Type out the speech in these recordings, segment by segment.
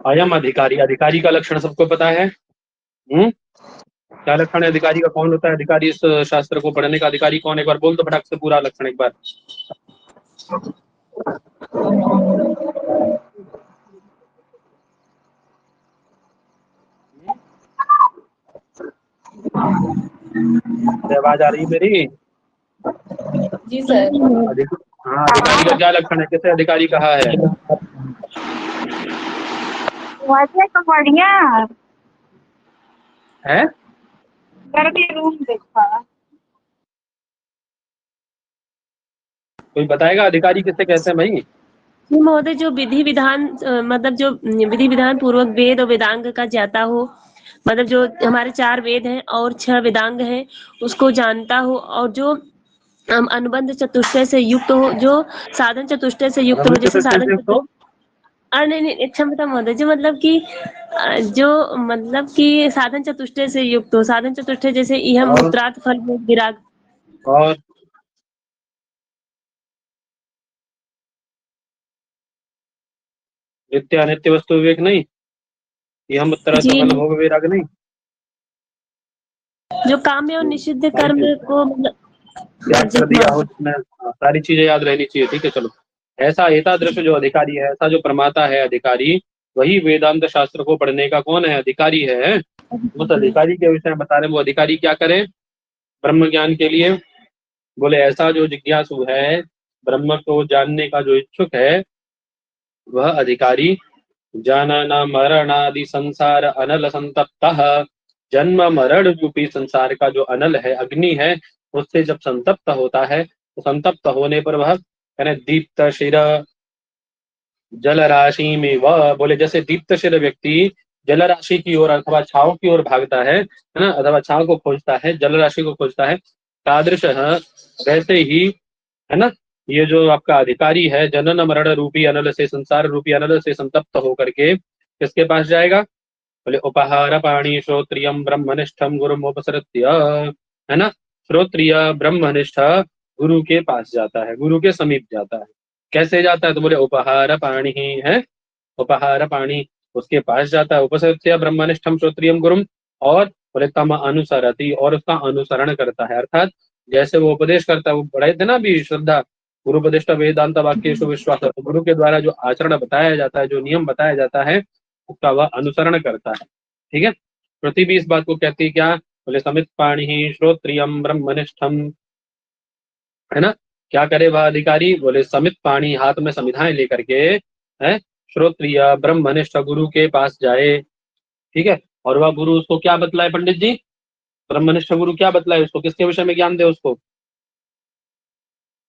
अयम अधिकारी, अधिकारी का लक्षण सबको पता है। क्या लक्षण है अधिकारी का, कौन होता है अधिकारी? इस शास्त्र को पढ़ने का अधिकारी कौन? एक बार बोल दो फटाक से पूरा लक्षण एक बार। आवाज आ रही है मेरी? जी सर। हाँ, अधिकारी का क्या लक्षण है, किसे अधिकारी कहा है? तो बढ़िया है रूम देखा। कोई बताएगा अधिकारी किसे कहते हैं भाई? जी महोदय, जो विधि विधान मतलब जो विधि विधान पूर्वक वेद और वेदांग का ज्ञाता हो, मतलब जो हमारे 4 वेद हैं और 6 वेदांग हैं उसको जानता हो, और जो अनुबंध चतुष्टय से युक्त हो, जो साधन चतुष्टय से युक्त हो, जैसे साधन नहीं, क्षमता महोदय, जो मतलब कि साधन चतुष्टय से युक्त हो, साधन चतुष्टय जैसे इहम मूत्रार्थ फल भोग विराग। और नित्य अनित्य वस्तु विवेक नहीं, यह उत्तरार्थ फल भोग विराग नहीं, जो काम्य और निषिद्ध कर्म को कर दिया हो जिसमें सारी चीजें याद रहनी चाहिए। ठीक है, चलो। ऐसा एतादृश जो अधिकारी है, ऐसा जो प्रमाता है अधिकारी, वही वेदांत शास्त्र को पढ़ने का कौन है? अधिकारी है। उस अधिकारी के विषय में बता रहे हैं। वो अधिकारी क्या करे ब्रह्म ज्ञान के लिए? बोले ऐसा जो जिज्ञासु है, ब्रह्म को जानने का जो इच्छुक है, वह अधिकारी जानना मरणादि संसार अनल संतप्तः, जन्म मरण रूपी संसार का जो अनल है, अग्नि है, उससे जब संतप्त होता है, तो संतप्त होने पर वह यानी दीप्त शिर जल राशि में, वह बोले जैसे दीप्त शिर व्यक्ति जल राशि की ओर अथवा छाव की ओर भागता है ना, अथवा छाव को खोजता है, जल राशि को खोजता है, तादृश वैसे ही है ना, ये जो आपका अधिकारी है, जनन मरण रूपी अनल से, संसार रूपी अनल से संतप्त होकर के किसके पास जाएगा? बोले उपहार पाणी श्रोत्रियम ब्रह्मनिष्ठम गुरुमुपसृत्य, है ना, श्रोत्रिय ब्रह्मनिष्ठ गुरु के पास जाता है, गुरु के समीप जाता है। कैसे जाता है? तो बोले उपहार पाणी ही है, उपहार पाणी उसके पास जाता है, उपसृत्य ब्रह्मनिष्ठम श्रोत्रियम गुरुम, और बोले तम अनुसरति, और उसका अनुसरण करता है। अर्थात जैसे वो उपदेश करता है, वो पढ़े थे ना अभी श्रद्धा, गुरुपदिष्ट वेदांत वाक्येषु विश्वास, तो गुरु के द्वारा जो आचरण बताया जाता है, जो नियम बताया जाता है, उसका वह अनुसरण करता है। ठीक है, श्रुति भी इस बात को कहती है क्या? बोले समित पाणी ही श्रोत्रियम ब्रह्मनिष्ठम, है ना। क्या करे वह अधिकारी? बोले समित पाणी, हाथ में समिधाएं लेकर के, है, श्रोत्रिय ब्रह्मनिष्ठ गुरु के पास जाए। ठीक है, और वह गुरु उसको क्या बतलाए पंडित जी? ब्रह्मनिष्ठ गुरु क्या बतलाए उसको, किसके विषय में ज्ञान दे उसको?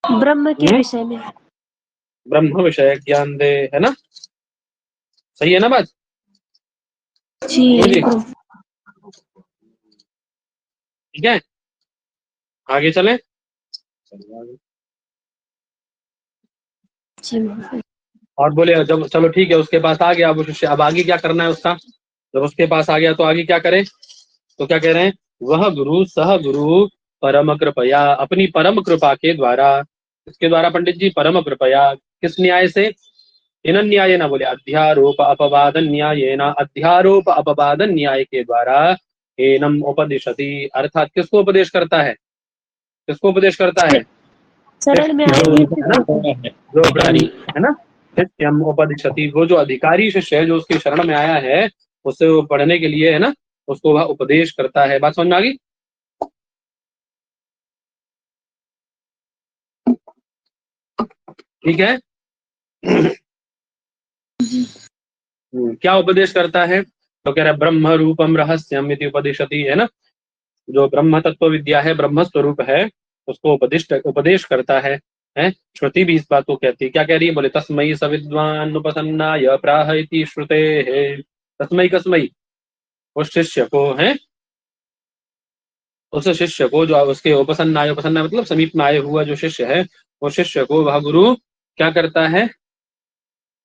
ब्रह्म के विषय में, ब्रह्म विषय ज्ञान दे, है ना। सही है ना बात जी? ठीक है, आगे चले। और बोले जब चलो ठीक है, उसके पास आ गया वो शिष्य, अब आगे क्या करना है उसका? जब उसके पास आ गया तो आगे क्या करे? तो क्या कह रहे हैं? वह गुरु सह गुरु परम कृपया, अपनी परम कृपा के द्वारा, इसके द्वारा पंडित जी, परम कृपया, किस न्याय से? इन न्याय ना, बोले अध्यारोप अपवादन न्याय ना, अध्यारोप अपवादन न्याय के द्वारा एनम उपदिशति, अर्थात किसको उपदेश करता है? किसको उपदेश करता है? शरण में आएंगे जो अधिकारी है ना, शिष्यम उपदिशति, वो जो अधिकारी शिष्य है, जो उसकी शरण में आया है, उससे वो पढ़ने के लिए, है ना, उसको वह उपदेश करता है। बात समझ में आ गई? ठीक है। क्या उपदेश करता है? तो कह रहा है ब्रह्म रूपम रहस्यम इति उपदिशति, है ना, जो ब्रह्म तत्व विद्या है, ब्रह्म स्वरूप है, उसको उपदेश करता है। श्रुति भी इस बात को कहती है। क्या कह रही है? बोले तस्मयी सविद्वान उपसन्नाय प्राह इति श्रुते है। तस्मयी कस्मयी, उस शिष्य को है, उस शिष्य को जो उसके उपसन्नाय, उपसन्नाय मतलब समीप में आए हुआ जो शिष्य है, उस शिष्य को वह गुरु क्या करता है?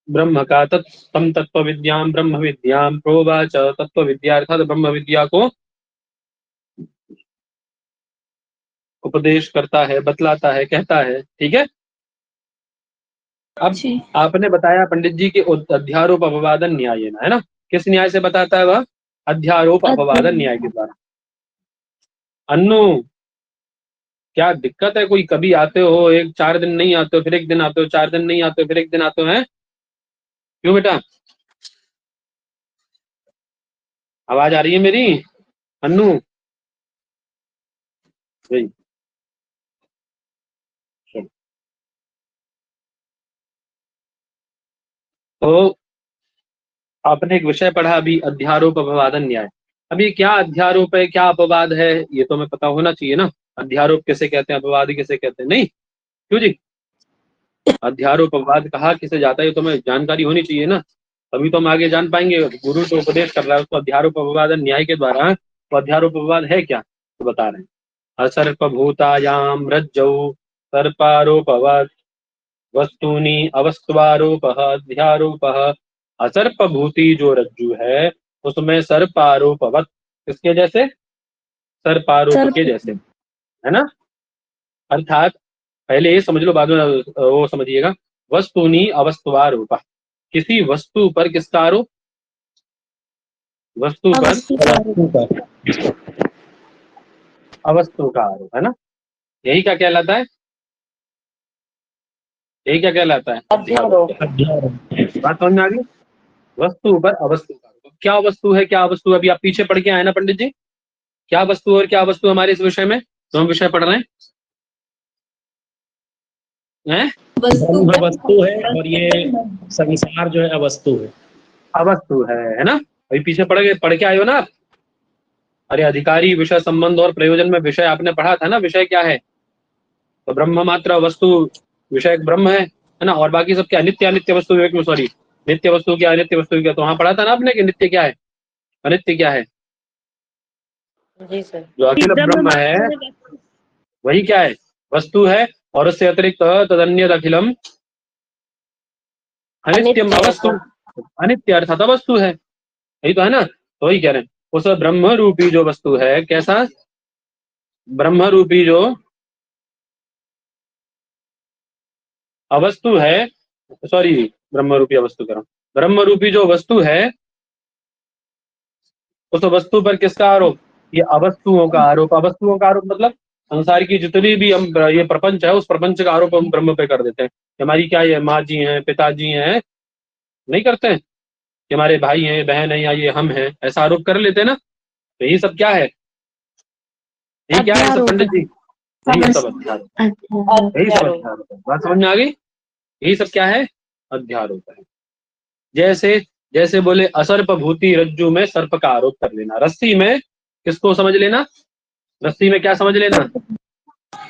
ब्रह्म का तम तत्व विद्याम ब्रह्म विद्याम प्रोवाच, तत्व विद्या अर्थात ब्रह्म विद्या को उपदेश करता है, बतलाता है, कहता है। ठीक है, अब जी। आपने बताया पंडित जी कि अध्यारोप अपवादन न्याय है ना, किस न्याय से बताता है वह? अध्यारोप अपवादन न्याय के द्वारा। अन्नू, क्या दिक्कत है कोई? कभी आते हो, एक 4 दिन नहीं आते हो, फिर एक दिन आते हो, 4 दिन नहीं आते हो, फिर एक दिन आते हो, हैं? क्यों बेटा? आवाज आ रही है मेरी अन्नू? जी। तो आपने एक विषय पढ़ा अभी, अध्यारोप अपवादन न्याय। अभी क्या अध्यारोप है, क्या अपवाद है, ये तो हमें पता होना चाहिए ना। अध्यारोप किसे कहते हैं, अपवाद किसे कहते हैं? नहीं क्यों जी? अध्यारोप अपवाद कहा किसे जाता है, ये तो हमें जानकारी होनी चाहिए ना, तभी तो हम आगे जान पाएंगे। गुरु तो उपदेश कर रहा है उसको अध्यारोप अपवादन न्याय के द्वारा, तो अध्यारोप अपवाद है क्या, तो बता रहे हैं। असर्पभूतायाम रज्जौ सर्पारोपवत् वस्तूनि अवस्त्वारोपः अध्यारोपः। असर्पभूति जो रज्जु है उसमें सर्पारोपवत, किसके जैसे? सर्पारोप के जैसे, है ना। अर्थात पहले ये समझ लो, बाद में वो समझिएगा। वस्तुनि अवस्त्वारोप, किसी वस्तु पर किसका आरोप? वस्तु पर अवस्तु का आरोप, है ना। यही क्या कहलाता है? यही क्या कहलाता है? अध्यारोप। बात समझ में आ गई? वस्तु पर अवस्तु का आरोप। क्या वस्तु है, क्या वस्तु? अभी आप पीछे पढ़ के आए ना पंडित जी, क्या वस्तु और क्या वस्तु हमारे इस विषय में, तो हम विषय पढ़ रहे हैं? वस्तु है और ये संसार जो है अवस्तु है। अवस्तु है ना। अभी पीछे पढ़ के आए हो ना आप। अरे अधिकारी विषय संबंध और प्रयोजन में विषय आपने पढ़ा था ना, विषय क्या है? तो ब्रह्म मात्र वस्तु विषय ब्रह्म है ना, और बाकी सब क्या? नित्य अनित्य वस्तु विवेक में, सॉरी, नित्य वस्तु क्या अनित्य वस्तु क्या, तो वहां पढ़ा था ना आपने कि नित्य क्या है अनित्य क्या है। जी सर। जो अखिल ब्रह्म है वही क्या है? वस्तु है, और उससे अतिरिक्त तदन्यद अखिलम अनित्यम अवस्तु, अनित्य अर्थात अवस्तु है, यही तो है ना। तो वही कह रहे हैं, उस ब्रह्म रूपी जो वस्तु है, कैसा? ब्रह्म रूपी जो अवस्तु है, सॉरी, ब्रह्म रूपी अवस्तु कह रहा हूं, ब्रह्म रूपी जो वस्तु है, उस वस्तु पर किसका आरोप? ये अवस्तुओं का आरोप। अवस्तुओं का आरोप मतलब संसार की जितनी भी हम ये प्रपंच है, उस प्रपंच का आरोप हम ब्रह्म पे कर देते हैं। हमारी क्या ये माँ जी हैं, पिताजी हैं, नहीं करते हैं कि हमारे भाई हैं, बहन है, या ये हम हैं, ऐसा आरोप कर लेते हैं ना। तो ये सब क्या है? ये क्या है सब पंडित जी? यही सब अध्यारोप, यही सब अध्यारोप है। बात समझ में आ गई? यही सब क्या है? अध्यारोप है। जैसे जैसे बोले असर्प भूति रज्जु में सर्प का आरोप कर लेना, रस्सी में किसको समझ लेना? रस्सी में क्या समझ लेना?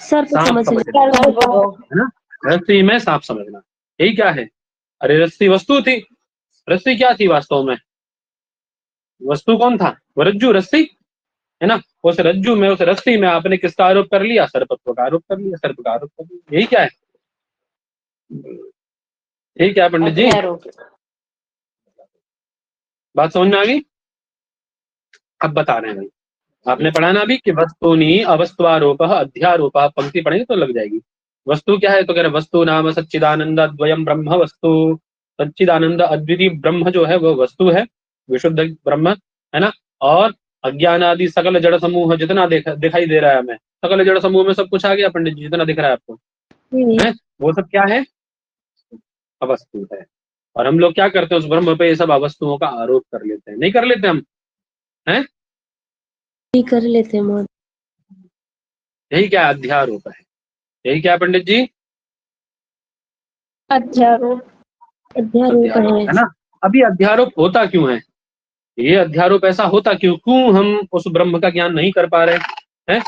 सर्प सांप समझ लेना, है ना। रस्सी में सांप समझना, यही क्या है? अरे रस्सी वस्तु थी, रस्सी क्या थी वास्तव में? वस्तु कौन था? वो रज्जु, रस्सी, है ना। उस रज्जु में, उस रस्सी में आपने किसका आरोप कर लिया? सर्पत्व का आरोप कर लिया, सर्प का आरोप कर लिया। यही क्या है? यही क्या है पंडित जी? बात समझ में आ गई? अब बता रहे हैं भाई, आपने पढ़ा ना अभी कि वस्तुनि अवस्त्वारोप अध्यारोप, पंक्ति पढ़ेंगे तो लग जाएगी। वस्तु क्या है? तो कह रहे वस्तु नाम सच्चिदानंद द्वयम ब्रह्म वस्तु। सच्चिदानंद अद्वितीय ब्रह्म जो है वो वस्तु है, विशुद्ध ब्रह्म, है ना। और अज्ञान आदि सकल जड़ समूह जितना दिखाई दे रहा है हमें, सकल जड़ समूह में सब कुछ आ गया पंडित जी, जितना दिख रहा है आपको, है वो सब क्या है? अवस्तु है। और हम लोग क्या करते हैं? उस ब्रह्म पे ये सब अवस्तुओं का आरोप कर लेते हैं, नहीं कर लेते हम? हैं? कर लेते हैं। यही क्या अध्यारोप है? यही क्या पंडित जी? अध्यारोप। अध्यारोप है ना। अभी अध्यारोप होता क्यों है? ये अध्यारोप ऐसा होता क्यों? क्यों हम उस ब्रह्म का ज्ञान नहीं कर पा रहे हैं?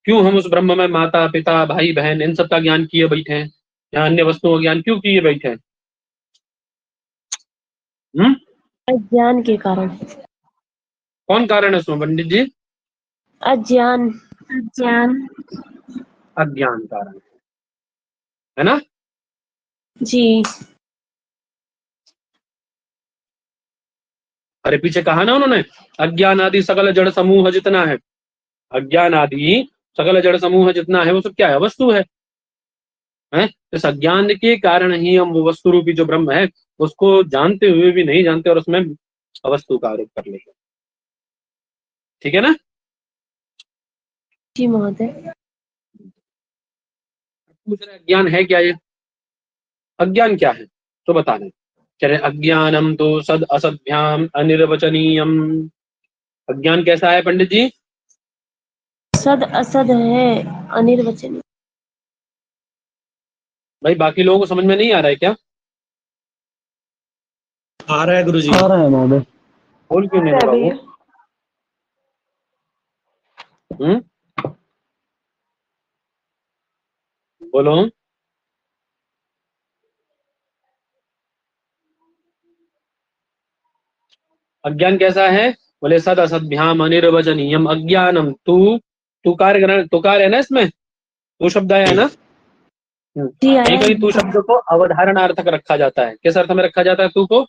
क्यों हम उस ब्रह्म में माता पिता भाई बहन इन सब का ज्ञान किए बैठे हैं, या अन्य वस्तुओं का ज्ञान क्यों किए बैठे हैं? अज्ञान के कारण। कौन कारण है उसमें पंडित जी? अज्ञान। अज्ञान। अज्ञान कारण है ना। जी। अरे पीछे कहा ना उन्होंने, अज्ञान आदि सकल जड़ समूह जितना है, अज्ञान आदि सकल जड़ समूह जितना है वो सब क्या है? वस्तु है। है। इस अज्ञान के कारण ही हम वो वस्तु रूपी जो ब्रह्म है उसको जानते हुए भी नहीं जानते और उसमें अवस्तु का आरोप कर लेते हैं। ठीक है ना? जी महोदय। पूछ रहे अज्ञान है क्या? ये अज्ञान क्या है तो बता दें। कह रहे अज्ञानम तो सद असद्भ्याम अनिर्वचनीयम। अज्ञान कैसा है पंडित जी? सद असद है, अनिर्वचनीय। भाई बाकी लोगों को समझ में नहीं आ रहा है क्या? आ रहा है गुरुजी। आ रहा है महोदय। बोल क्यों नहीं रहा वो? बोलो। अज्ञान कैसा है? बोले सद असद्भ्याम अनिर्वचनीयम अज्ञानम। तू कार्य है ना इसमें? तू शब्द आया है ना? जी आया कहीं कहीं तू शब्द को अवधारणार्थक रखा जाता है। किस अर्थ में रखा जाता है तू को?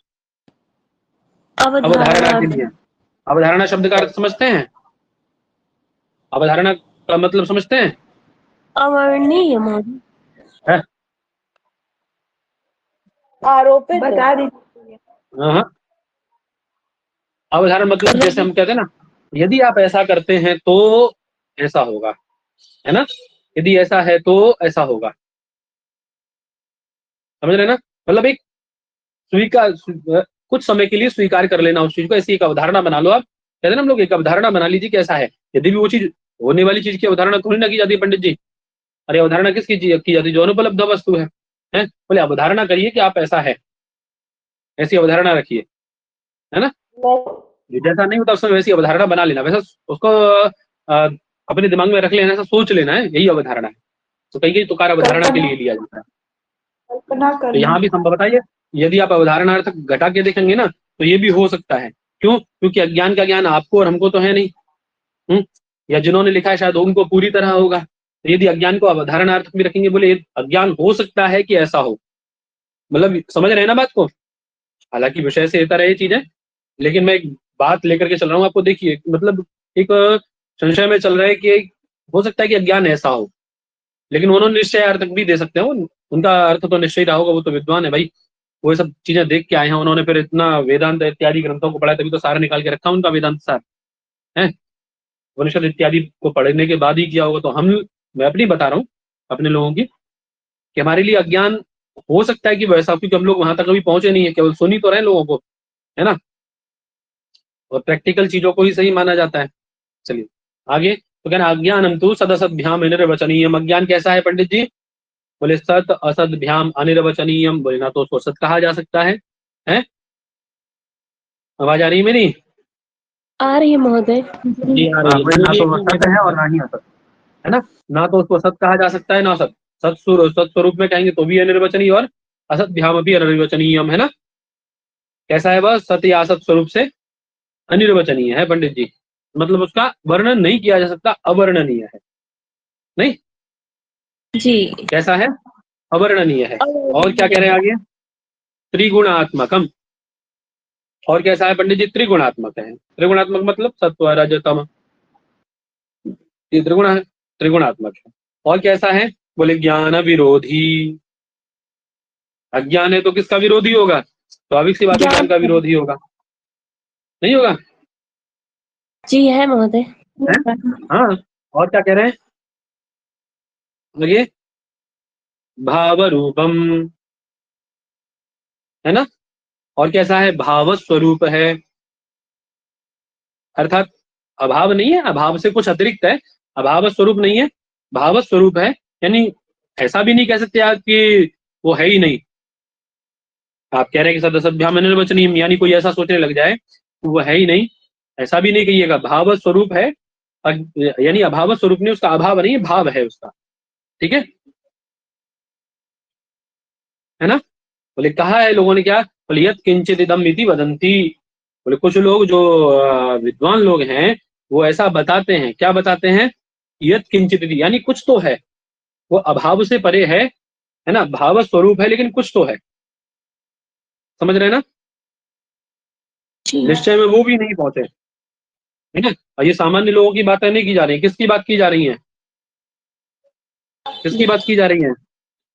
अवधारणा के लिए। अवधारणा शब्द का अर्थ समझते हैं? अवधारणा का मतलब समझते हैं? अवर्णीय महोदय। है? आरोपित बता दीजिए। हाँ। अवधारण मतलब जैसे हम कहते हैं ना, यदि आप ऐसा करते हैं तो ऐसा होगा, है ना? यदि ऐसा है तो ऐसा होगा। समझ रहे ना? मतलब एक स्वीकार, कुछ समय के लिए स्वीकार कर लेना उस चीज को, ऐसी एक अवधारणा बना लो आप। कहते हैं ना हम लोग, एक अवधारणा बना लीजिए कि ऐसा है। यदि भी वो चीज होने वाली चीज की अवधारणा थोड़ी ना की जाती है पंडित जी। अरे अवधारणा किसकी की जाती है? जो अनुपलब्ध वस्तु है। बोले अवधारणा करिए कि आप ऐसा है, ऐसी अवधारणा रखिए, है ना? जैसा नहीं होता उसमें वैसी अवधारणा बना लेना, वैसा उसको अपने दिमाग में रख लेना, ऐसा सोच लेना है, यही अवधारणा है। तो कहीं कहीं तुकार अवधारणा के लिए लिया जाता है। कल्पना तो यहाँ भी संभव बताइए, यदि आप अवधारणार्थ घटा के देखेंगे ना तो ये भी हो सकता है। क्यों? क्योंकि अज्ञान का ज्ञान आपको और हमको तो है नहीं। या जिन्होंने लिखा है शायद उनको पूरी तरह होगा। तो यदि अज्ञान को अवधारणार्थ भी रखेंगे, बोले अज्ञान हो सकता है कि ऐसा हो, मतलब समझ रहे हैं ना बात को? हालांकि विषय से इतर है ये चीजें, लेकिन मैं एक बात लेकर के चल रहा हूँ आपको। देखिए मतलब एक संशय में चल रहा है कि हो सकता है कि अज्ञान ऐसा हो, लेकिन उन्होंने निश्चय अर्थक भी दे सकते हैं। उनका अर्थ तो निश्चय रहा होगा, वो तो विद्वान है भाई, वो सब चीजें देख के आए हैं उन्होंने, फिर इतना वेदांत इत्यादि ग्रंथों को पढ़ा, तभी तो सार निकाल के रखा उनका वेदांत सार है। उपनिषद इत्यादि को पढ़ने के बाद ही किया होगा। तो मैं अपनी बता रहा हूँ अपने लोगों की, कि हमारे लिए अज्ञान हो सकता है कि वैसा, क्योंकि हम लोग वहां तक कभी पहुंचे नहीं है, केवल सुनी तो रहे लोगों को, है ना? और प्रैक्टिकल चीजों को ही सही माना जाता है। चलिए आगे। तो कहना अज्ञानम तू सदसद्भ्याम अनिर्वचनीयम। अज्ञान कैसा है पंडित जी? बोले सत असद्भ्याम अनिर्वचनीयम। बोले ना तो उसको सत कहा जा सकता है, हैं? आवाज आ रही है मेरी? आ रही है महोदय। जी आ रही है। ना तो वो सत है और ना ही असत, है ना? ना तो उसको सत कहा जा सकता है ना असत। सत स्वरूप में कहेंगे तो भी अनिर्वचनीय, और असद्भ्याम भी अनिर्वचनीयम, है ना? कैसा है वह? सत या असत स्वरूप से अनिर्वचनीय है पंडित जी, मतलब उसका वर्णन नहीं किया जा सकता, अवर्णनीय है। नहीं, जी कैसा है? अवर्णनीय है। और क्या कह रहे हैं आगे? त्रिगुणात्मकम। और कैसा है पंडित जी? त्रिगुणात्मक है। त्रिगुणात्मक मतलब सत्व रज तम, ये त्रिगुण है, त्रिगुणात्मक है। और कैसा है? बोले ज्ञान विरोधी। अज्ञान है तो किसका विरोधी होगा? स्वाभाविक सी बात है, ज्ञान का विरोधी होगा, नहीं होगा? जी है महोदय। हाँ। और क्या कह रहे हैं आगे? भाव रूपम, है ना? और कैसा है? भाव स्वरूप है, अर्थात अभाव नहीं है, अभाव से कुछ अतिरिक्त है, अभाव स्वरूप नहीं है, भाव स्वरूप है। यानी ऐसा भी नहीं कह सकते आप कि वो है ही नहीं। आप कह रहे हैं कि सदसद्भ्याम अनिर्वचनीय, यानी कोई ऐसा सोचने लग जाए वो है ही नहीं, ऐसा भी नहीं कहिएगा। भाव स्वरूप है, यानी अभाव स्वरूप नहीं, उसका अभाव नहीं है, भाव है उसका। ठीक है ना? बोले कहा है लोगों ने क्या? बोले यत् किंचित इदम इति वदंती। बोले कुछ लोग जो विद्वान लोग हैं वो ऐसा बताते हैं। क्या बताते हैं? यत् किंचित इति, यानी कुछ तो है, वो अभाव से परे है ना? भाव स्वरूप है लेकिन कुछ तो है। समझ रहे हैं ना? निश्चय में वो भी नहीं पहुंचे, है ना? और ये सामान्य लोगों की बातें नहीं की जा रही, किसकी बात की जा रही है? किसकी बात की जा रही है?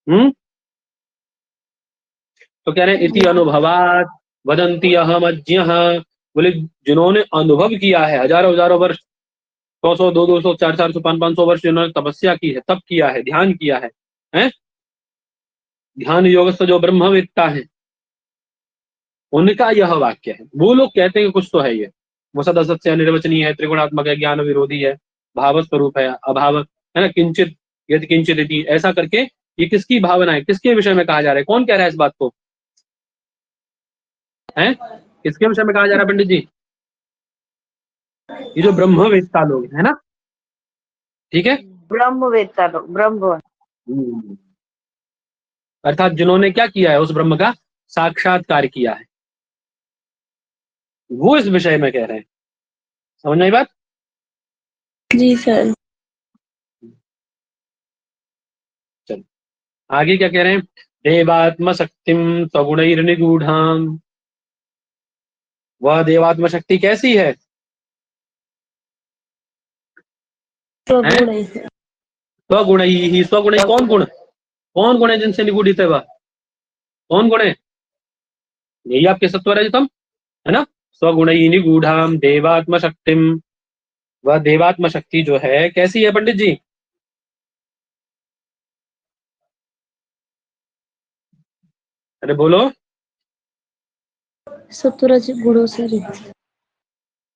तो कह रहे हैं इति अनुभवात वदंती अहम अज्ञः, बोले जिन्होंने अनुभव किया है हजारों हजारों वर्ष, 100 200 400 500 वर्ष जिन्होंने तपस्या की है, तप किया है, ध्यान किया है, हैं? ध्यान योग से जो ब्रह्मवेत्ता है उनका यह वाक्य है। वो लोग कहते हैं कि कुछ तो है ये, वो सद असत से निर्वचनीय है, त्रिगुणात्मक है, ज्ञान विरोधी है, भाव स्वरूप है, अभाव है ना, किंचित यदि किंचित इति, ऐसा करके ये किसकी भावना है, किसके विषय में कहा जा रहा है, कौन कह रहा है इस बात को, है किसके विषय में कहा जा रहा है पंडित जी? ये जो ब्रह्मवेत्ता लोग है ना, ठीक है, ब्रह्मवेत्ता लोग, ब्रह्म, अर्थात जिन्होंने क्या किया है, उस ब्रह्म का साक्षात्कार किया है, वो इस विषय में कह रहे हैं। समझ आई बात? जी सर। चलो आगे क्या कह रहे हैं, देवात्म शक्तिम सगुणैर्निगूढ़ाम, वह देवात्म शक्ति कैसी है? स्वगुण है सर। स्वगुण ही, स्वगुण कौन गुण, कौन गुण है जिनसे निगूढ़ित है वह, कौन गुण है? यही आपके सत्वरजतम है ना, स्वगुण ही निगूढ़ाम देवात्म शक्तिम, वह देवात्म शक्ति जो है कैसी है पंडित जी? अरे बोलो। सत्वरज गुणों से रहित।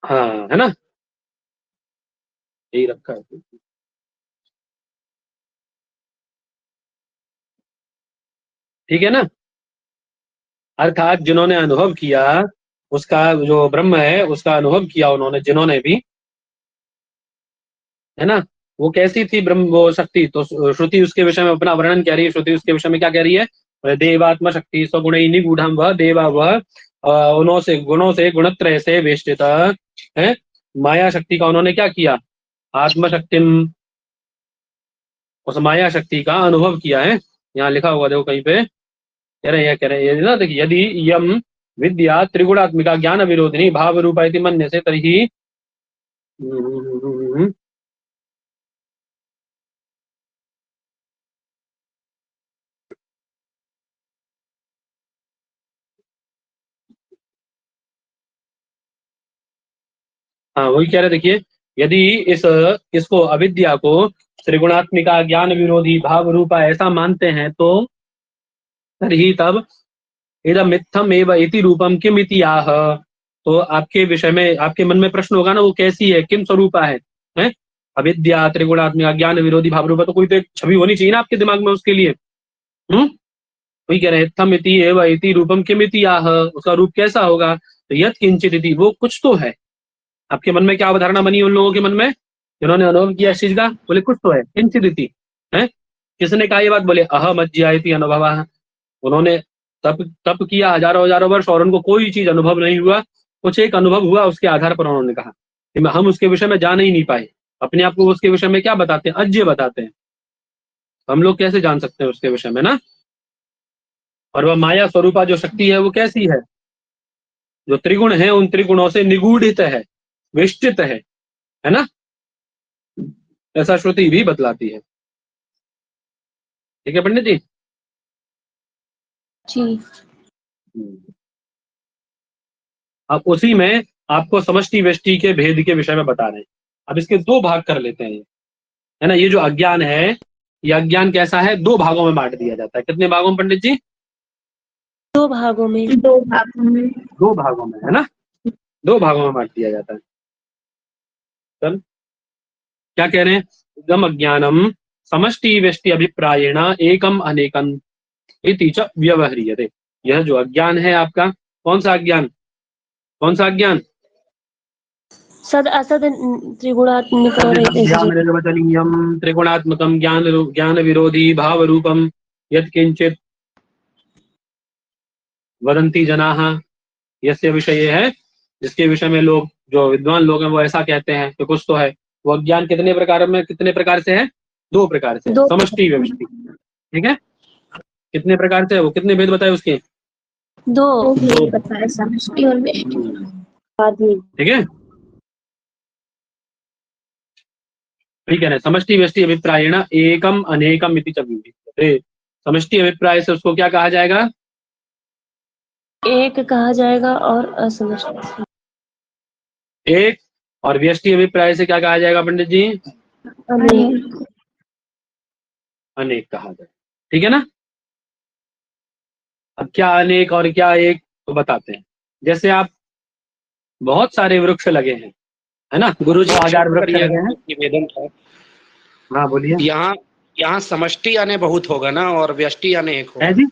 हाँ है ना, यही रखा है। ठीक है ना, अर्थात जिन्होंने अनुभव किया, उसका जो ब्रह्म है उसका अनुभव किया उन्होंने, जिन्होंने भी, है ना, वो कैसी थी ब्रह्म वो शक्ति? तो श्रुति उसके विषय में अपना वर्णन कह रही है। श्रुति उसके विषय में क्या कह रही है? बोले देवात्म शक्ति स्वगुण निगूढ़, वह देवा वह गुणों से गुणत्रय से वेष्टित है, माया शक्ति का उन्होंने क्या किया? आत्मशक्तिम, उस माया शक्ति का अनुभव किया है। यहाँ लिखा हुआ देखो कहीं पे, कह रहे हैं ना, देखिए यदि यम विद्या त्रिगुणात्मिका ज्ञान विरोधिनी भाव रूपा इति मन्य से तर्हि हाँ वही कह रहे, देखिए यदि इसको अविद्या को त्रिगुणात्मिका ज्ञान विरोधी भाव रूपा ऐसा मानते हैं तो तर्हि तब इदम मिथ्यम एव इति रूपम किम इति आह, तो आपके विषय में, आपके मन में प्रश्न होगा ना, वो कैसी है, किम स्वरूपा है? अविद्या त्रिगुणात्मिका ज्ञान विरोधी भाव रूपा, तो कोई तो एक छवि होनी चाहिए ना आपके दिमाग में उसके लिए। वही कह रहे हैं थम इति एव इति रूपम किम इति आह, उसका रूप कैसा होगा? तो यत किंचित इति, वो कुछ तो है। आपके मन में क्या अवधारणा बनी उन लोगों के मन में जिन्होंने अनुभव किया इस चीज का? बोले कुछ तो है, किंचित इति है। किसने कहा ये बात? बोले अहम अज्ञायति अनुभव, उन्होंने तप किया हजारों हजारों वर्ष और उनको कोई चीज अनुभव नहीं हुआ, कुछ एक अनुभव हुआ, उसके आधार पर उन्होंने कहा कि हम उसके विषय में जान ही नहीं पाए, अपने आप को उसके विषय में क्या बताते हैं? अज्ञ बताते हैं। हम लोग कैसे जान सकते हैं उसके विषय में ना? और वह माया स्वरूपा जो शक्ति है वो कैसी है? जो त्रिगुण है उन त्रिगुणों से निगूढ़ित है, विष्टित है ना, ऐसा श्रुति भी बतलाती है। ठीक है पंडित जी? जी। अब उसी में आपको समष्टि व्यष्टि के भेद के विषय में बता रहे हैं। अब इसके दो भाग कर लेते हैं, है ना। ये जो अज्ञान है, ये अज्ञान कैसा है? दो भागों में बांट दिया जाता है। कितने भागों में पंडित जी? दो भागों में। दो भागों में। दो भागों में, है ना, दो भागों में बांट दिया जाता है। चल क्या कह रहे हैं? इदम अज्ञानम समष्टि व्यष्टि अभिप्रायेण एकम अनेकम इति च व्यवह्रियते। यह जो अज्ञान है आपका, कौन सा अज्ञान? कौन सा अज्ञान? सद असद त्रिगुणात्मिक त्रिगुणात्मकम ज्ञान विरोधी भाव रूपम यत्किंचित वदंती जनाः, यस्य विषय है, जिसके विषय में लोग, जो विद्वान लोग हैं वो ऐसा कहते हैं कि कुछ तो है। वो अज्ञान कितने प्रकार में, कितने प्रकार से है? दो प्रकार से, समष्टि व्यष्टि। ठीक है, कितने प्रकार से है वो? कितने भेद बताए उसके? दो भेद बताए, समष्टि और व्यष्टि। ठीक है, ठीक है ना। समष्टि व्यष्टि अभिप्रायेण एकम अनेकम इति च विभज्यते। समष्टि अभिप्राय से उसको क्या कहा जाएगा? एक कहा जाएगा और असमष्टि एक। और व्यष्टि अभिप्राय से क्या कहा जाएगा पंडित जी? अनेक। अनेक कहा जाएगा। ठीक है ना? अब क्या अनेक और क्या एक तो बताते हैं। जैसे आप बहुत सारे वृक्ष लगे हैं, है ना? गुरुजी 100,000 वृक्ष लगे हैं। निवेदन था, हाँ बोलिए। यहाँ समष्टि यानी बहुत होगा ना, और व्यष्टि यानी एक होगा। है जी,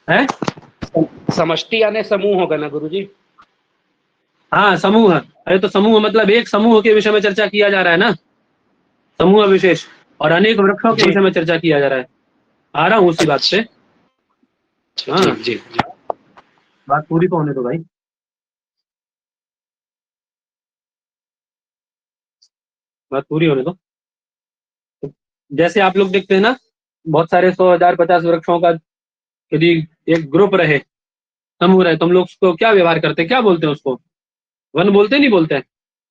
है। समष्टि यानी समूह होगा ना गुरुजी? हाँ समूह। अरे तो समूह मतलब एक समूह के विषय में चर्चा किया जा रहा है ना, समूह विशेष। और अनेक वृक्षों के जी। विषय में चर्चा किया जा रहा है। आ रहा हूँ उसी बात पे। हाँ जी। बात पूरी तो होने दो भाई। बात पूरी होने दो। जैसे आप लोग देखते हैं ना, बहुत सारे 100,000 50 वृक्षों का यदि एक ग्रुप रहे, समूह रहे, तो हम लोग उसको क्या व्यवहार करते हैं, क्या बोलते हैं उसको? वन बोलते नहीं बोलते हैं?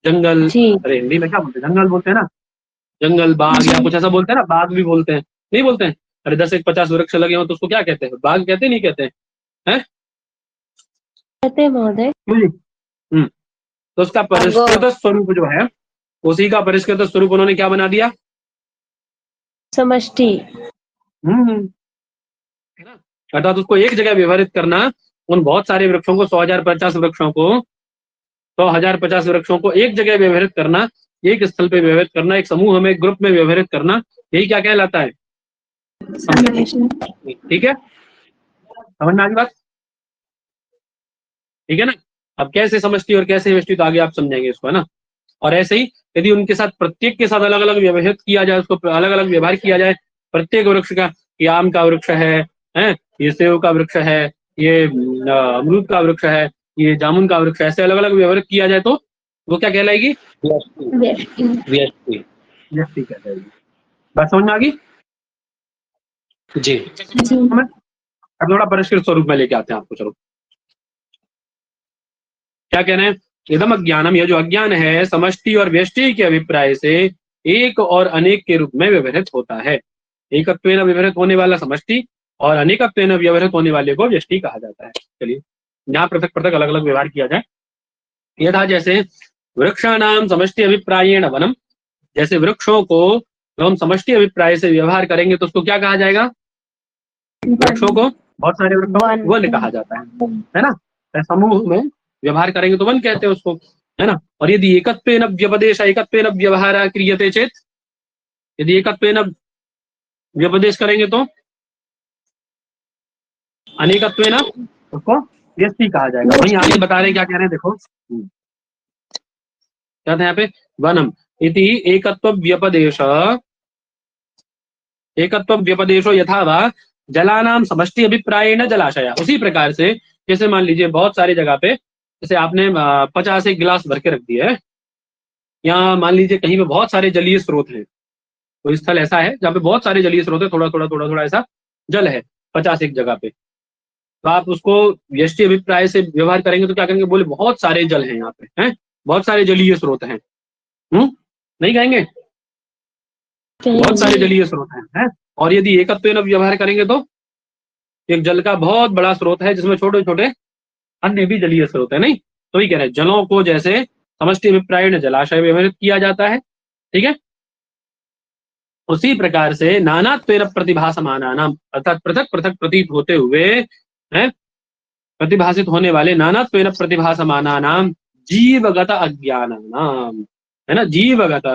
जंगल। जी। अरे हिंदी में क्या बोलते हैं? जंगल बोलते हैं ना, जंगल बाग या कुछ ऐसा बोलते हैं ना, बाग भी बोलते हैं, नहीं बोलते हैं? अरे 10 एक 50 वृक्ष लगे हो तो उसको क्या कहते हैं? बाग कहते नहीं कहते हैं? कहते हैं महोदय। तो उसका परिष्कृत स्वरूप जो है, उसी का परिष्कृत स्वरूप उन्होंने क्या बना दिया? समष्टि। है ना? अर्थात उसको एक जगह व्यवहारित करना, उन बहुत सारे वृक्षों को 100,000 50 वृक्षों को 100,000 50 वृक्षों को एक जगह व्यवहारित करना, एक स्थल पे व्यवहारित करना, एक समूह में, ग्रुप में व्यवहारित करना, यही क्या कहलाता है? समष्टि। ठीक है, समझ में आ गई बात? ठीक है ना? अब कैसे समष्टि और कैसे व्यष्टि तो आगे आप समझेंगे इसको, है ना? और ऐसे ही यदि उनके साथ प्रत्येक के साथ अलग अलग व्यवहित किया जाए, उसको अलग अलग व्यवहार किया जाए, प्रत्येक वृक्ष का, ये आम का वृक्ष है, ये सेव का वृक्ष है, ये अमरूद का वृक्ष है, ये जामुन का वृक्ष है, ऐसे अलग अलग व्यवहार किया जाए तो वो क्या कहलाएगी? व्यष्टि कहलाएगी। बात समझ में आ गई? जी। अब थोड़ा परिष्कृत स्वरूप में लेके आते हैं आपको। चलो क्या कह रहे हैं? इदम अज्ञानम, यह जो अज्ञान है समष्टि और व्यष्टि के अभिप्राय से एक और अनेक के रूप में व्यवहृत होता है। एकत्वेन व्यवहृत होने वाला समष्टि और अनेकत्वेन व्यवहृत होने वाले को व्यष्टि कहा जाता है। चलिए यहाँ पृथक पृथक अलग अलग व्यवहार किया जाए। यथा जैसे वृक्षाणाम समष्टि अभिप्रायेण वनम, जैसे वृक्षों को जो हम समष्टि अभिप्राय से व्यवहार करेंगे तो उसको क्या कहा जाएगा? वृक्षों को, बहुत सारे वृक्षों को वन कहा जाता है ना? समूह में व्यवहार करेंगे तो वन कहते हैं उसको, है ना? और यदि एकत्वेन व्यपदेश एकत्वेन व्यवहार क्रियते चेत, यदि एकत्वेन व्यपदेश करेंगे तो अनेकत्वेन उसको व्यष्टि कहा जाएगा। वहीं आगे बता रहे क्या कह रहे हैं, देखो क्या था यहाँ पे? वनम इति एकत्व व्यपदेश, एकत्व व्यपदेशो यथा वा जलानाम समष्टि अभिप्रायेण जलाशय। उसी प्रकार से जैसे मान लीजिए बहुत सारी जगह पे, जैसे आपने 50 एक गिलास भर के रख दिया है, या मान लीजिए कहीं पे बहुत सारे जलीय स्रोत हैं, कोई स्थल ऐसा है जहाँ पे बहुत सारे जलीय स्रोत है, थोड़ा थोड़ा थोड़ा थोड़ा ऐसा जल है 50 एक जगह पे, तो आप उसको व्यष्टि अभिप्राय से व्यवहार करेंगे तो क्या करेंगे? बोले बहुत सारे जल हैं यहाँ पे, हैं बहुत सारे जलीय स्रोत हैं। नहीं कहेंगे? बहुत सारे जलीय स्रोत हैं। और यदि एकत्वेन व्यवहार करेंगे तो एक जल का बहुत बड़ा स्रोत है जिसमें छोटे छोटे अन्य भी जलीय स्रोत है, नहीं? तो ही कह रहे हैं जलों को जैसे समष्टि अभिप्राय जलाशय व्यवहारित किया जाता है, ठीक है, उसी प्रकार से नानात्वेन प्रतिभासमानानाम, अर्थात पृथक पृथक प्रतीत होते हुए, हैं प्रतिभाषित होने वाले, नानात्वेन प्रतिभासमानानाम जीवगत अज्ञानानाम, है ना? जीवगत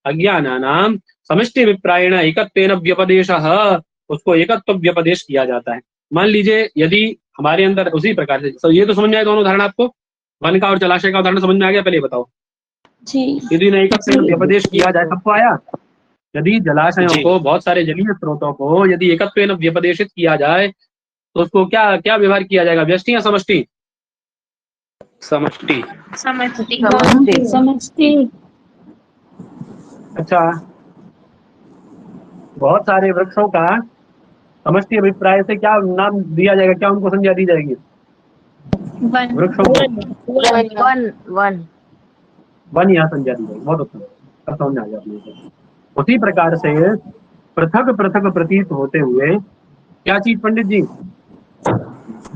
अज्ञानानाम समष्टि अभिप्रायेण एकत्वेन व्यपदेशः, उसको एकत्व व्यपदेश किया जाता है। मान लीजिए यदि हमारे अंदर उसी प्रकार से, तो ये तो समझ में आए दोनों उदाहरण आपको? वन का और जलाशय का उदाहरण समझ में आ गया? पहले बताओ जी। यदि एकत्वेन व्यपदेश किया जाए सबको आया? यदि जलाशयों को, बहुत सारे जलीय स्रोतों को यदि एकत्वेन व्यपदेशित किया जाए तो उसको क्या क्या व्यवहार किया जाएगा? व्यष्टि या समष्टि? समष्टि। समझती। अच्छा, बहुत सारे वृक्षों का समष्टि अभिप्राय से क्या नाम दिया जाएगा, क्या उनको संज्ञा दी जाएगी? वृक्षों को वन यहाँ संज्ञा दी जाएगी। बहुत उत्तम, अब समझ आ गया अपने को। उसी प्रकार से पृथक पृथक प्रतीत होते हुए क्या चीज पंडित जी?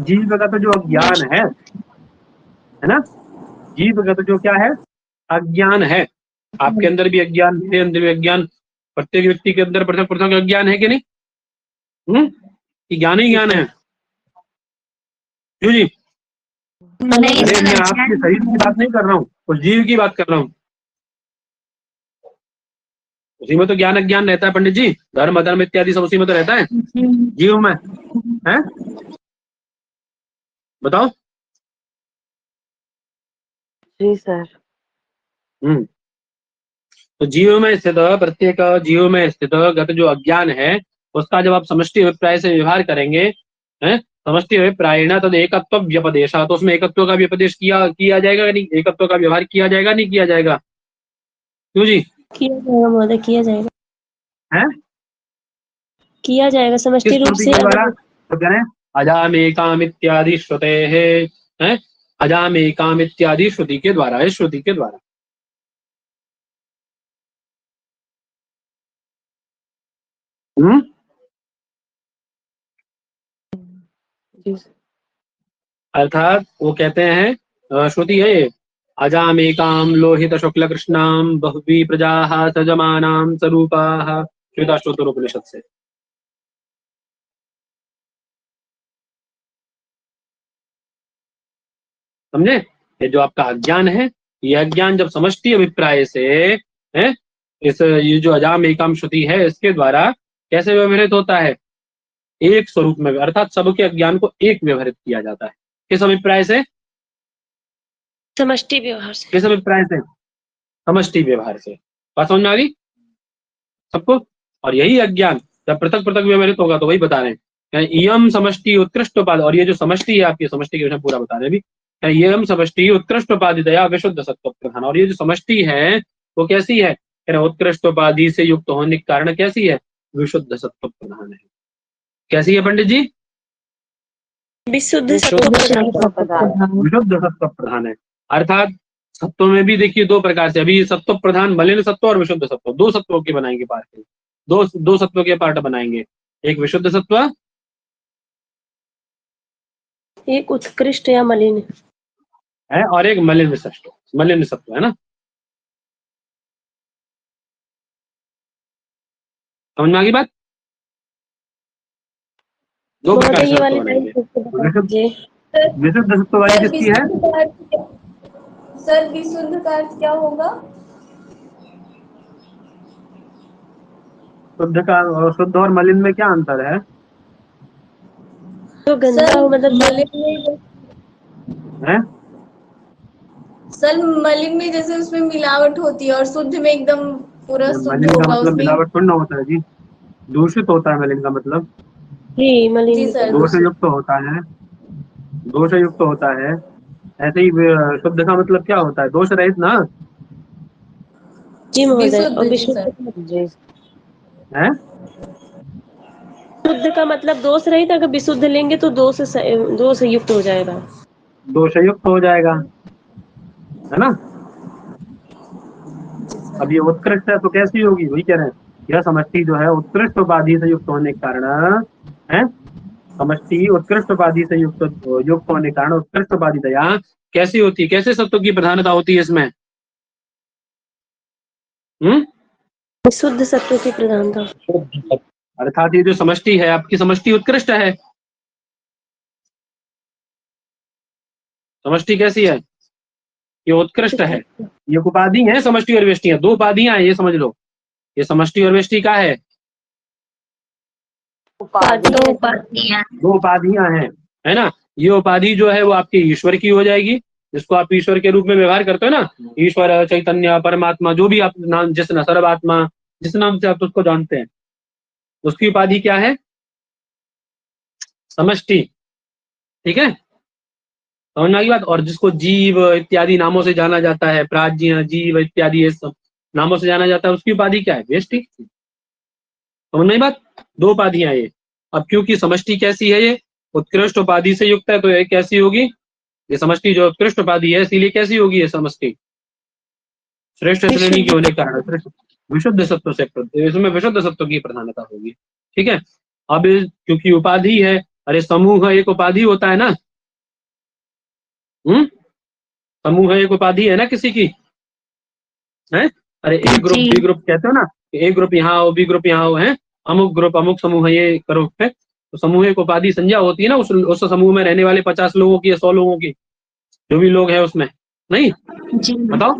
जीव का तो जो अज्ञान है ना, जीव का तो जो क्या है, अज्ञान है। आपके अंदर भी अज्ञान, मेरे अंदर भी अज्ञान, प्रत्येक व्यक्ति के अंदर पृथक पृथक अज्ञान है कि नहीं? कि ज्ञान ही ज्ञान है? क्यों जी? अरे मैं आपके शरीर की बात नहीं कर रहा हूँ, उस जीव की बात कर रहा हूँ। उसी में तो ज्ञान अज्ञान रहता है पंडित जी, धर्म अधर्म इत्यादि सब उसी में तो रहता है, जीव में है। बताओ। जी सर। तो जीव में स्थित, प्रत्येक जीव में स्थित गत जो अज्ञान है, उसका जब आप समष्टि अभिप्राय से व्यवहार करेंगे, हैं, समष्टि अभिप्रायण तद एकत्व व्यपदेशा, तो उसमें एकत्व का व्यपदेश किया जाएगा नहीं? एकत्व का व्यवहार किया जाएगा नहीं किया जाएगा? क्यों जी? किया जाएगा महोदय, किया जाएगा, है किया जाएगा समष्टि किस रूप श्रुति से। के द्वारा? तो कह रहे हैं अजामेकाम इत्यादि श्रुते है, अजामेकाम इत्यादि श्रुति के द्वारा, इस श्रुति के द्वारा। अर्थात वो कहते हैं, श्रुति है ये, अजामेकाम लोहित शुक्ल कृष्णाम बहुवी प्रजाः सजमानाम स्वरूपाः, श्वेताश्वतरोपनिषद से। समझे? ये जो आपका अज्ञान है, ये अज्ञान जब समष्टि अभिप्राय से है, ये जो अजाम एकाम श्रुति है, इसके द्वारा कैसे व्यवहारित होता है? एक स्वरूप में, अर्थात सबके अज्ञान को एक व्यवहारित किया जाता है। किस अभिप्राय से? समष्टि व्यवहार से। किस अभिप्राय से? समष्टि व्यवहार से। बात समझ में आ गई सबको? और यही अज्ञान जब पृथक पृथक व्यवहारित होगा, तो वही बता रहे हैं, इयम समष्टि उत्कृष्ट उपाधि, और ये जो समष्टि है आपकी, समष्टि के विषय पूरा बता रहे हैं अभी, ये हम समष्टि उत्कृष्ट उपाधि दया विशुद्ध सत्व प्रधान, और ये जो समष्टि है वो कैसी है? उत्कृष्ट उपाधि से युक्त होने के कारण कैसी है? विशुद्ध सत्व प्रधान है। कैसी है पंडित जी? विशुद्ध सत्व प्रधान। विशुद्ध सत्व प्रधान है। अर्थात सत्व में भी देखिए दो प्रकार से, अभी सत्व प्रधान मलिन सत्व और विशुद्ध सत्व, दो सत्वों के बनाएंगे पार्ट, दो सत्वों के पार्ट बनाएंगे, एक विशुद्ध सत्व, एक उत्कृष्ट या मलिन है, और एक मलिन सत्व, है ना? समझ में आ गई बात? दो प्रकार से सत्व बनाएंगे। विशुद्ध सत्व वाली किसकी है? सर विशुद्ध का अर्थ क्या होगा? शुद्ध और मलिन में क्या अंतर है? तो गंदा हो, मतलब मलिन में है? सर मलिन में जैसे उसमें मिलावट होती है और शुद्ध में एकदम पूरा शुद्ध मलिन का होगा मतलब उसमें। मिलावट थोड़ा ना होता है जी, दूषित होता है मलिन का मतलब। जी मलिन। जी सर। दोषयुक्त होता है, दोषयुक्त होता है। ऐसे ही शुद्ध का मतलब क्या होता है? दोष रहित ना। जी महोदय। और विशुद्ध है? शुद्ध का मतलब दोष रहित, अगर विशुद्ध लेंगे तो दोष से युक्त हो जाएगा, दोषयुक्त हो जाएगा, है ना? अब ये उत्कृष्ट है तो कैसी होगी? वही कह रहे हैं, यह समष्टि जो है उत्कृष्ट उपाधि से युक्त होने के कारण है, समष्टि उत्कृष्ट उपाधि से युक्त होने के कारण उत्कृष्ट उपाधि दया कैसी होती है? कैसे सत्व की प्रधानता होती है इसमें? शुद्ध सत्व की प्रधानता। अर्थात ये जो समष्टि है आपकी, समष्टि उत्कृष्ट है। समष्टि कैसी है? ये उत्कृष्ट है। ये उपाधि है, समष्टि और व्यष्टि है, दो उपाधियां हैं, ये समझ लो। ये समष्टि और व्यष्टि का है, दो उपाधियां हैं, है ना? ये उपाधि जो है वो आपकी ईश्वर की हो जाएगी, जिसको आप ईश्वर के रूप में व्यवहार करते हो ना, ईश्वर, चैतन्य, परमात्मा, जो भी आप नाम, जिस सर्वात्मा, जिस नाम से आप उसको जानते हैं, उसकी उपाधि क्या है? समष्टि। ठीक है, समझ में आ गई बात? और जिसको जीव इत्यादि नामों से जाना जाता है, प्राज्ञ, जीव इत्यादि ये सब नामों से जाना जाता है, उसकी उपाधि क्या है? व्यष्टि। समझ में आई बात? दो उपाधियां ये। अब क्योंकि समष्टि कैसी है? ये उत्कृष्ट उपाधि से युक्त है, तो ये कैसी होगी? ये समष्टि जो उत्कृष्ट उपाधि है, इसीलिए कैसी होगी ये समष्टि? श्रेष्ठ श्रेणी की होने के कारण, विशुद्ध सत्व से, इसमें विशुद्ध सत्व की प्रधानता होगी। ठीक है, अब क्योंकि उपाधि है, अरे समूह एक उपाधि होता है ना, समूह एक उपाधि है ना किसी की, है? अरे ए ग्रुप जी। बी ग्रुप कहते हो ना, ए ग्रुप यहाँ हो बी ग्रुप यहाँ हो, है अमुक ग्रुप अमुक समूह है, ये करो है, तो समूह एक उपाधि संज्ञा होती है ना उस समूह में रहने वाले 50 लोगों की या 100 लोगों की, जो भी लोग हैं उसमें, नहीं जी बताओ,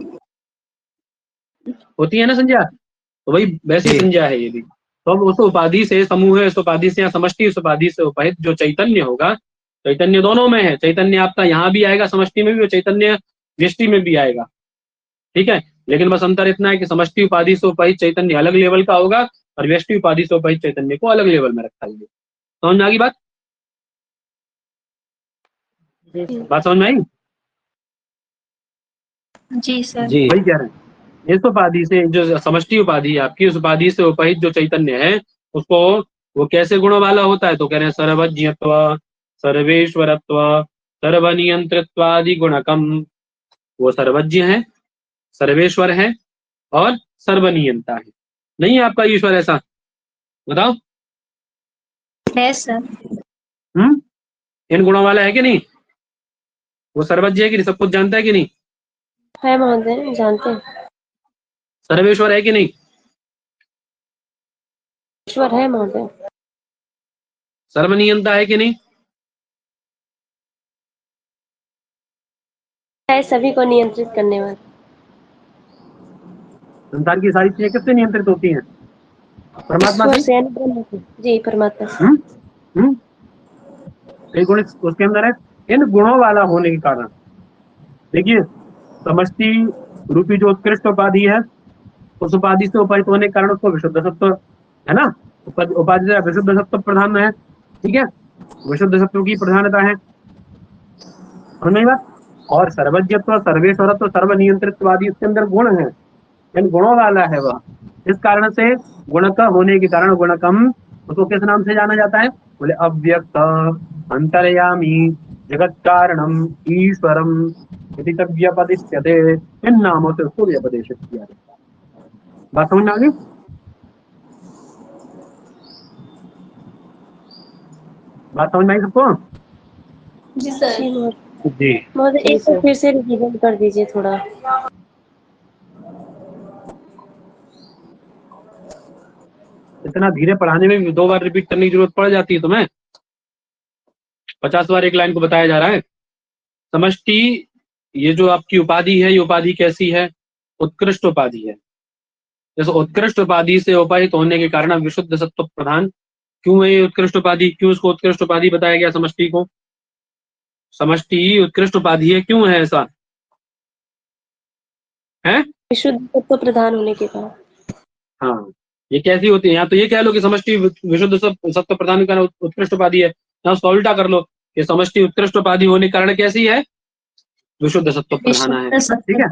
होती है ना संज्ञा, तो वही वैसी संज्ञा है ये भी। तो अब उस उपाधि से, समूह है इस उपाधि से या समष्टि इस उपाधि से उपहित जो चैतन्य होगा, चैतन्य दोनों में है, चैतन्य आपका यहाँ भी आएगा समष्टि में भी, और चैतन्य व्यष्टि में भी आएगा। ठीक है, लेकिन बस अंतर इतना है कि समष्टि उपाधि से उपहित चैतन्य अलग लेवल का होगा और व्यष्टि उपाधि से उपहित चैतन्य को अलग लेवल में रखा जाएगा। समझ में आ गई बात? बात समझ में आई? जी सर। जी। वही कह रहे हैं, इस उपाधि से जो समष्टि उपाधि है आपकी, उस उपाधि से उपहित जो चैतन्य है उसको, वो कैसे गुणों वाला होता है, तो कह रहे हैं सर्वज्ञत्व, सर्वेश्वरत्व, सर्वनियंत्रित्वादि गुणकम। वो सर्वज्ञ है, सर्वेश्वर है और सर्वनियंता है। नहीं है आपका ईश्वर ऐसा? बताओ। है सर। इन गुणों वाला है कि नहीं? वो सर्वज्ञ है कि नहीं, सब कुछ जानता है कि नहीं? है महोदय, जानते हैं। सर्वेश्वर है कि नहीं? ईश्वर है महोदय। सर्वनियंता है कि नहीं? है, सभी को नियंत्रित करने वाला। संसार की सारी चीजें किससे नियंत्रित होती हैं? परमात्मा ईश्वर से। से, ब्रह्म से। जी, परमात्मा से। कई गुण उसके अंदर है। इन गुणों वाला होने के कारण, देखिए समष्टि रूपी जो उत्कृष्ट उपाधि है, उस उपाधि से उपहित होने के कारण उसको विशुद्ध सत्व, है ना, उपाधि से विशुद्ध सत्व प्रधान है। ठीक है, विशुद्ध सत्व की प्रधानता है, समझ में बात? और सर्वज्ञत्व, सर्वेश्वरत्व, सर्वनियंत्रित्वादि उसके अंदर गुण है, इन गुणों वाला है वह। इस कारण से गुणक होने के कारण गुणकम, उसको किस नाम से जाना जाता है? बोले अव्यक्त, अंतर्यामी, जगत कारणम, ईश्वरम इति तक व्यपदिश्यते। इन नामों से उसको व्यपदेशित किया जाता है। बात समझ में आ गई? बात समझ में आई सबको? जी सर। जी महोदय, एक तो फिर से रिवीजन कर दीजिए थोड़ा। इतना धीरे पढ़ाने में भी 2 बार रिपीट करने की जरूरत पड़ जाती है तुम्हें? 50 बार एक लाइन को बताया जा रहा है। समष्टि, ये जो आपकी उपाधि है, ये उपाधि कैसी है? उत्कृष्ट उपाधि है। जैसे उत्कृष्ट उपाधि से उपहित होने के कारण विशुद्ध सत्व प्रधान। क्यों है ये उत्कृष्ट उपाधि? क्यों इसको उत्कृष्ट उपाधि बताया गया समष्टि को? समष्टि उत्कृष्ट उपाधि है, क्यों है ऐसा है? विशुद्ध तत्व प्रधान होने के कारण। हाँ, ये कैसी होती है? यहाँ तो ये कह लो कि समष्टि विशुद्ध सत्व प्रधान के कारण उत्कृष्ट उपाधि है, यहाँ उसको उल्टा कर लो कि समष्टि उत्कृष्ट उपाधि होने के कारण कैसी है? विशुद्ध सत्व प्रधान है। ठीक है,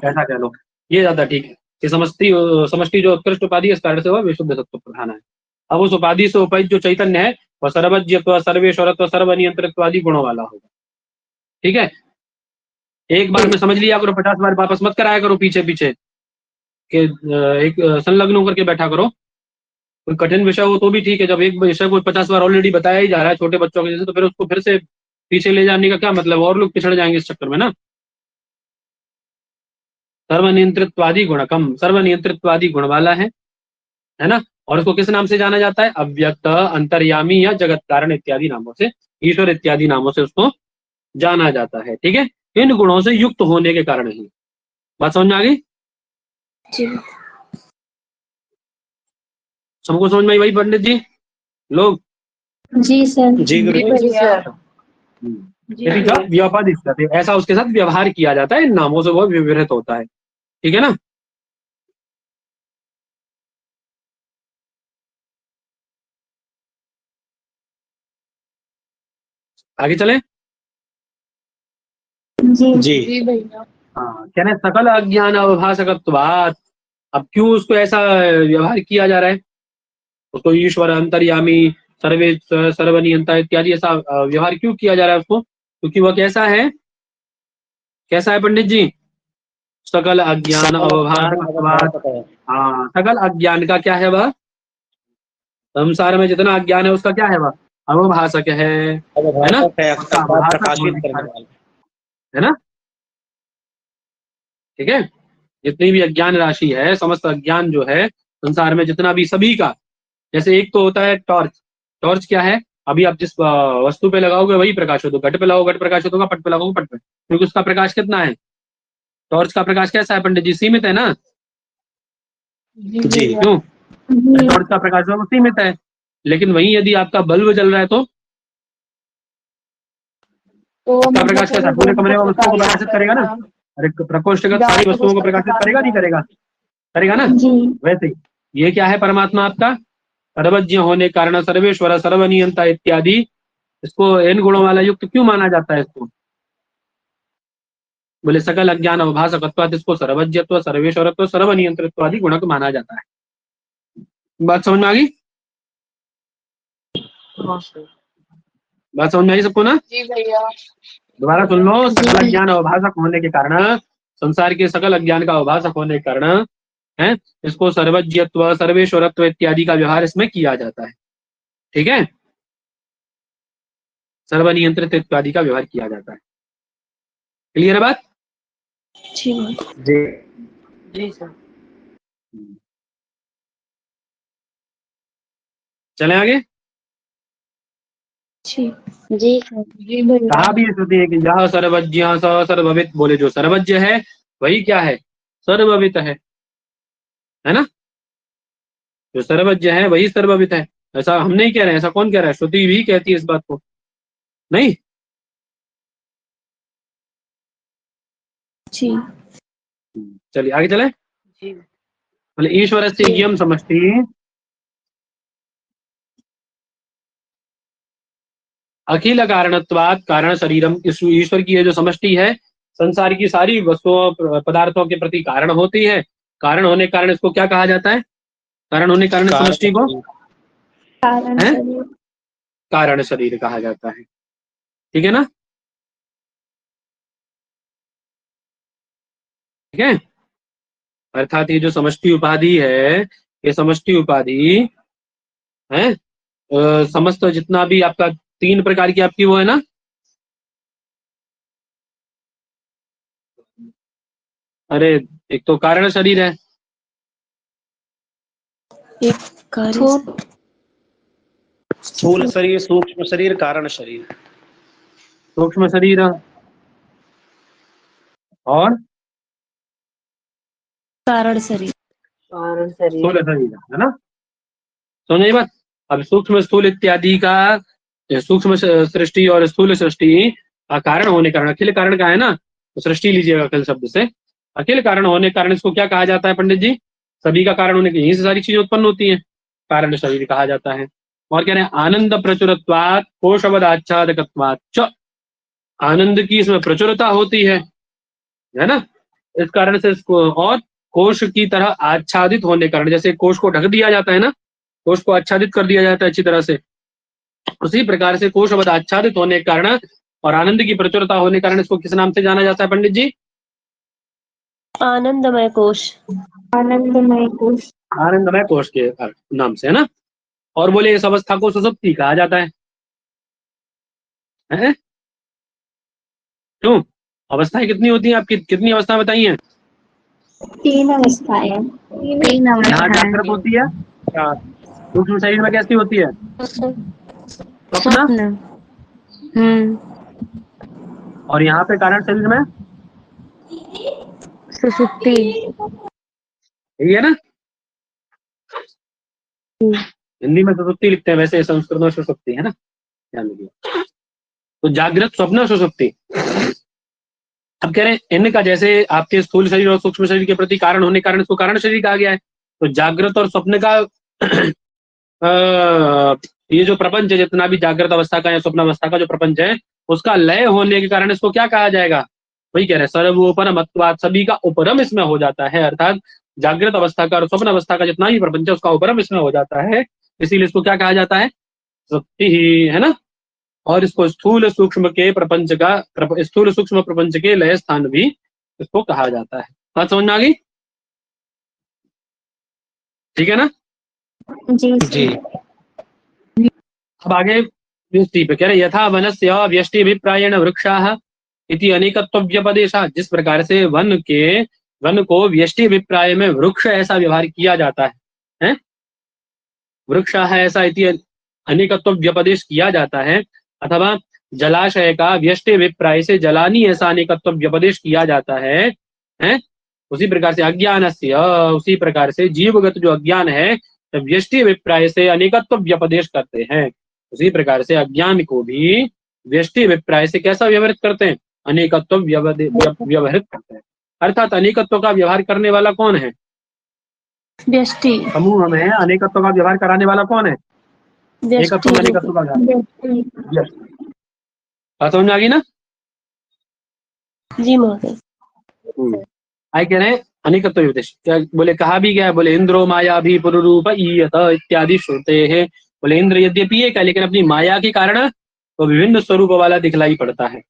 ऐसा कह लो, ये ज्यादा ठीक है कि समष्टि जो उत्कृष्ट उपाधि है, इस कारण से वह विशुद्ध सत्व प्रधान है। अब उस उपाधि से उपहित जो चैतन्य है वह सर्वज्ञत्व, सर्वेश्वरत्व, सर्वनियंत्रित्वादि गुणों वाला होगा। ठीक है, एक बार में समझ लिया करो, 50 बार वापस मत कराया करो पीछे पीछे कि एक संलग्न होकर के बैठा करो। कोई कठिन विषय हो तो भी ठीक है, जब एक विषय को 50 बार ऑलरेडी बताया ही जा रहा है छोटे बच्चों के जैसे, तो फिर उसको फिर से पीछे ले जाने का क्या मतलब? और लोग पिछड़ जाएंगे इस चक्कर में ना। सर्वनियंत्रित्वादि गुणकम, सर्वनियंत्रित्वादि गुण वाला है ना। और उसको किस नाम से जाना जाता है? अव्यक्त, अंतर्यामी या जगत कारण इत्यादि नामों से, ईश्वर इत्यादि नामों से उसको जाना जाता है। ठीक है, इन गुणों से युक्त होने के कारण ही। बात समझ में आ गई? जी। सबको समझ में आई भाई पंडित जी लोग? जी सर। जी गुरु जी। यदि का व्यापादिष्यते, ऐसा उसके साथ व्यवहार किया जाता है, इन नामों से वह विवृत होता है। ठीक है ना? आगे चले। जी जी भैया। हाँ, कहने सकल अज्ञान अवभाषकत्वात्। अब क्यों उसको ऐसा व्यवहार किया जा रहा है? उसको ईश्वर, अंतर्यामी, सर्वे, सर्वनियंता इत्यादि ऐसा व्यवहार क्यों किया जा रहा है उसको? क्योंकि वह कैसा है? कैसा है पंडित जी? सकल अज्ञान अवभाषकत्वात्। हाँ, सकल अज्ञान का क्या है वह? संसार में जितना अज्ञान है उसका क्या है वह? अवभाषक है ना? अवभाषक है, उसका अर्थात अवभाषक प्रकाशित होने के करने कारण, वाला। है ना? ठीक है, जितनी भी अज्ञान राशि है, समस्त अज्ञान जो है संसार में जितना भी, सभी का, जैसे एक तो होता है टॉर्च। टॉर्च क्या है? अभी आप जिस वस्तु पे लगाओगे वही प्रकाश होगा, घट पे लगाओ घट प्रकाशित होगा, पट पे लगाओगे पट पे, क्योंकि उसका प्रकाश कितना है? टॉर्च का प्रकाश कैसा है पंडित जी? सीमित है ना? जी क्यों? टॉर्च का प्रकाश जो है वो सीमित है, लेकिन वहीं यदि आपका बल्ब जल रहा है तो उसका प्रकाश कैसा? पूरे कमरे में वस्तुओं को प्रकाशित करेगा ना? अरे प्रकोष्ठगत सारी वस्तुओं को प्रकाशित करेगा, नहीं करेगा? करेगा ना? वैसे ही ये क्या है परमात्मा आपका? सर्वज्ञ होने के कारण, सर्वेश्वर, सर्वनियंता इत्यादि, इसको इन गुणों वाला युक्त क्यों माना जाता है इसको? बोले सकल अज्ञान अवभाषकत्वात् इसको सर्वज्ञत्व, सर्वेश्वरत्व, सर्वनियंत्रित्व आदि गुणक माना जाता है। बात समझ में आ गई? बात समझ में आई सबको ना? जी भैया। दोबारा सुन लो। सकल अज्ञान अवभाषक होने के कारण, संसार के सकल अज्ञान का अवभाषक होने के कारण है, इसको सर्वज्ञत्व, सर्वेश्वरत्व इत्यादि का व्यवहार इसमें किया जाता है। ठीक है, सर्वनियंत्रित इत्यादि का व्यवहार किया जाता है। क्लियर है बात? जी जी सर। चले आगे। जी भैया। कहा भी श्रुति है कि जहाँ सर्वज्ञ स सर्ववित, बोले जो सर्वज्ञ है वही क्या है? सर्ववित है ना? जो सर्वज्ञ है वही सर्ववित है। ऐसा हम नहीं कह रहे हैं, ऐसा कौन कह रहा है? श्रुति भी कहती है इस बात को, नहीं? जी चलिए आगे चले। बोले ईश्वर से ज्ञम समष्टि अखिल कारणत्वात् कारण शरीरम, इस ईश्वर की ये जो समष्टि है संसार की सारी वस्तुओं पदार्थों के प्रति कारण होती है। कारण होने के कारण इसको क्या कहा जाता है? कारण होने के कारण इस समष्टि को कारण शरीर कहा जाता है। ठीक है ना? ठीक है, अर्थात ये जो समष्टि उपाधि है, ये समष्टि उपाधि है समस्त जितना भी आपका 3 प्रकार की आपकी वो है ना, अरे एक तो कारण शरीर है, एक स्थूल शरीर, सूक्ष्म शरीर, कारण शरीर। सूक्ष्म शरीर और कारण शरीर। स्थूल शरीर, है ना? समझ आई बात? अब सूक्ष्म स्थूल इत्यादि का, सूक्ष्म सृष्टि और स्थूल सृष्टि का कारण होने के कारण, अखिल कारण का है ना, तो सृष्टि लीजिएगा अखिल शब्द से। अखिल कारण होने के कारण इसको क्या कहा जाता है पंडित जी? सभी का कारण होने के, यहीं से सारी चीजें उत्पन्न होती हैं, कारण शरीर कहा जाता है। और कह रहे हैं आनंद प्रचुरत्वात् कोशवद आच्छादकत्वात् च, आनंद की इसमें प्रचुरता होती है ना, इस कारण से इसको, और कोश की तरह आच्छादित होने के कारण, जैसे कोश को ढक दिया जाता है ना, कोश को आच्छादित कर दिया जाता है अच्छी तरह से, उसी प्रकार से कोशवद आच्छादित होने के कारण और आनंद की प्रचुरता होने के कारण इसको किस नाम से जाना जाता है पंडित जी? आनंदमय कोश। आनंदमय कोश। आनंदमय कोश के नाम से, है ना? और बोले इस अवस्था को सुसुप्ति कहा जाता है, हैं? क्यों? अवस्थाएं कितनी होती हैं आपकी? कितनी अवस्था बताई हैं? 3 अवस्थाएं। यहाँ जागृत होती है, सूक्ष्म शरीर में कैसी होती है? स्वप्न। और यहाँ पे कारण शरीर में सुसुप्ति। यही है ना? हिंदी में सुसुप्ति लिखते हैं, वैसे संस्कृत में सुसुप्ति है ना, ध्यान रखिए। तो जागृत, स्वप्न, सुसुप्ति। अब कह रहे हैं इनका जैसे आपके स्थूल शरीर और सूक्ष्म शरीर के प्रति कारण होने के कारण इसको कारण शरीर कहा गया है। तो जागृत और स्वप्न का ये जो प्रपंच है, जितना भी जागृत अवस्था का या स्वप्न अवस्था का जो प्रपंच है, उसका लय होने के कारण इसको क्या कहा जाएगा? वही कह रहे हैं सर्वोपरमत्वात्, सभी का उपरम इसमें हो जाता है, अर्थात जागृत अवस्था का और स्वप्न अवस्था का जितना भी प्रपंच है उसका उपरम इसमें हो जाता है, इसीलिए इसको क्या कहा जाता है? सुप्ति ही, है ना? और इसको स्थूल सूक्ष्म के प्रपंच का, स्थूल सूक्ष्म प्रपंच के लय स्थान भी इसको कहा जाता है। बात समझ में आ गई? ठीक है ना। जी जी अब आगे व्यष्टि पे कह रहे यथा वनस्य व्यष्टि अभिप्रायेण वृक्षाः इति अनेकत्व व्यपदेशः। जिस प्रकार से वन को व्यष्टि अभिप्राय में वृक्ष ऐसा व्यवहार किया जाता है? वृक्षाः ऐसा इति अनेकत्व व्यपदेश किया जाता है, अथवा जलाशय का व्यष्टि अभिप्राय से जलानी ऐसा अनेकत्व व्यपदेश किया जाता है? उसी प्रकार से अज्ञानस्य, उसी प्रकार से जीवगत जो अज्ञान है जब व्यष्टि अभिप्राय से अनेकत्व व्यपदेश करते हैं, उसी प्रकार से अज्ञान को भी व्यष्टि अभिप्राय से कैसा व्यवहारित करते हैं? अनेकत्व व्यवहारित करते हैं। अर्थात अनेकत्व का व्यवहार करने वाला कौन है? व्यष्टि। समूह में अनेकत्व का व्यवहार कराने वाला कौन है? एकत्व में अनेकत्व का व्यवहार। बात समझ में आ गई ना? जी महोदय। आगे कह रहे हैं अनेकत्व उपदेश। क्या बोले? कहा भी गया, बोले इंद्रो माया भी पुरुरूप ईयत इत्यादि श्रुते है। बोले इंद्र यद्यपि एक है लेकिन अपनी माया के कारण तो विभिन्न स्वरूप वाला दिखलाई पड़ता है,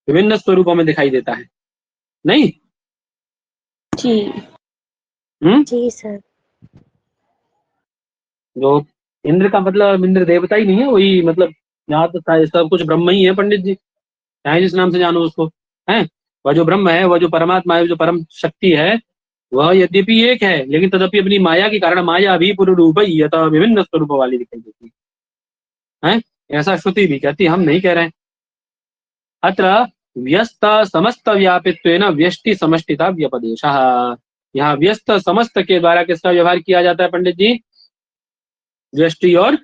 विभिन्न स्वरूपों में दिखाई देता है, नहीं? जी जी सर। जो इंद्र का मतलब इंद्र देवता ही नहीं है, वही मतलब यहाँ तो सब कुछ ब्रह्म ही है पंडित जी, चाहे जिस नाम से जानो उसको, है? वह जो ब्रह्म है, वह जो परमात्मा है, जो परम शक्ति है, वह यद्यपि एक है लेकिन तदपि अपनी माया के कारण माया भी पुरुरूप यथा विभिन्न स्वरूप वाली दिखाई देती है। ऐसा श्रुति भी कहती, हम नहीं कह रहे हैं। अत्र व्यस्त समस्त व्यापित्वेन व्यष्टि समष्टिता व्यपदेशः। यहाँ व्यस्त समस्त के द्वारा किसका व्यवहार किया जाता है पंडित जी? व्यष्टि और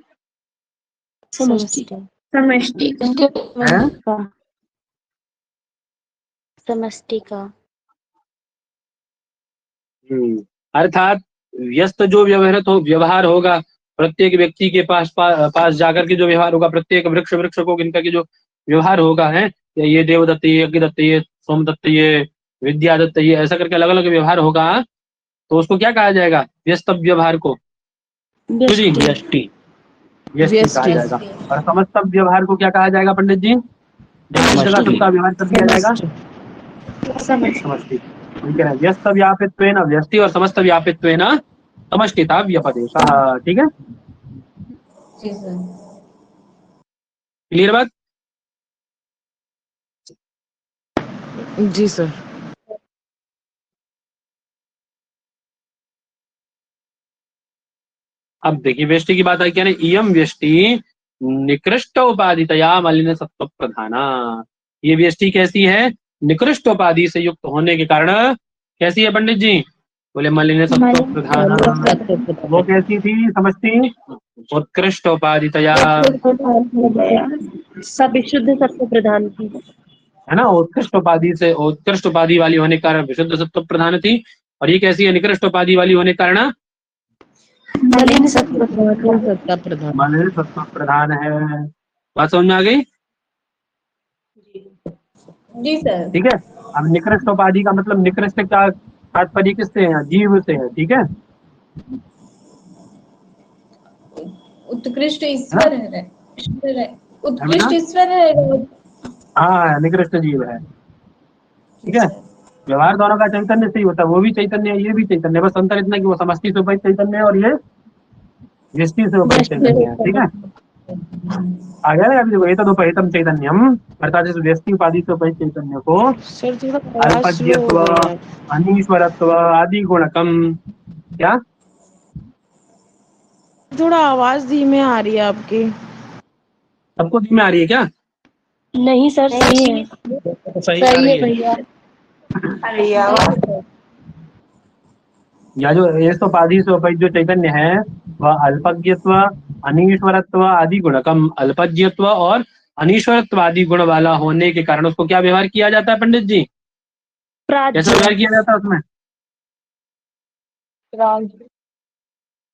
समष्टि का। अर्थात व्यस्त जो व्यवहार होगा प्रत्येक व्यक्ति के पास जाकर के जो व्यवहार होगा, प्रत्येक वृक्ष को गिनकर के जो व्यवहार होगा, है ये देवदत्त, ये यज्ञदत्त, ये सोमदत्त, ये विद्यादत्त, ये ऐसा करके अलग अलग व्यवहार होगा, तो उसको क्या कहा जाएगा? व्यस्त व्यवहार को व्यष्टि कहा जाएगा। और समस्त व्यवहार को क्या कहा जाएगा पंडित जी? सबका व्यवहार कर दिया जाएगा समष्टि। व्यस्त व्यापित्वेन व्यष्टि और समस्त व्यापित्वेन समष्टिता व्यपदेशः। ठीक है, क्लियर बात? जी सर। अब देखिए व्यष्टि की बात आई, क्या इयम व्यष्टि निकृष्ट उपाधितया मलिन सत्व प्रधाना। ये व्यष्टि कैसी है? निकृष्ट उपाधि से युक्त होने के कारण कैसी है पंडित जी? बोले मलिन सत्व प्रधाना। वो कैसी थी समझती? उत्कृष्ट उपाधितया, सब विशुद्ध सत्व प्रधान थी, है ना? उत्कृष्ट उपाधि वाली होने के कारण विशुद्ध सत्व प्रधान थी। और ये कैसी है? निकृष्ट उपाधि वाली होने के कारण मलिन सत्व प्रधान है। बात समझ में आ गई? जी सर। ठीक है। अब निकृष्ट उपाधि का मतलब निकृष्ट का तात्पर्य किससे है? जीव से है। ठीक है, उत्कृष्ट ईश्वर है, उत्कृष्ट ईश्वर है। हाँ, निकृष्ट जीव है। ठीक है, व्यवहार दोनों का चैतन्य से ही होता है, वो भी चैतन्य है, ये भी चैतन्य है। बस अंतर इतना कि वो समष्टि से उपहित चैतन्य है और ये व्यष्टि से उपहित चैतन्य है। ठीक है, आ गया ना? अभी देखो, एतद उपहितम चैतन्यम, अर्थात इस व्यष्टि उपाधि से उपहित चैतन्य को अल्पज्यत्व, अनीश्वरत्व आदि गुणकम। क्या? थोड़ा आवाज धीमे आ रही है आपकी। सबको धीमे आ रही है क्या? नहीं सर, सही है, सही आ रही है भैया। या जो इस उपाधि से उपहित जो चैतन्य है वह अल्पज्ञत्व, अनीश्वरत्व आदि गुणकम, अल्पज्ञत्व और अनीश्वरत्व आदि गुण वाला होने के कारण उसको क्या व्यवहार किया जाता है पंडित जी? कैसा व्यवहार किया जाता है उसमें?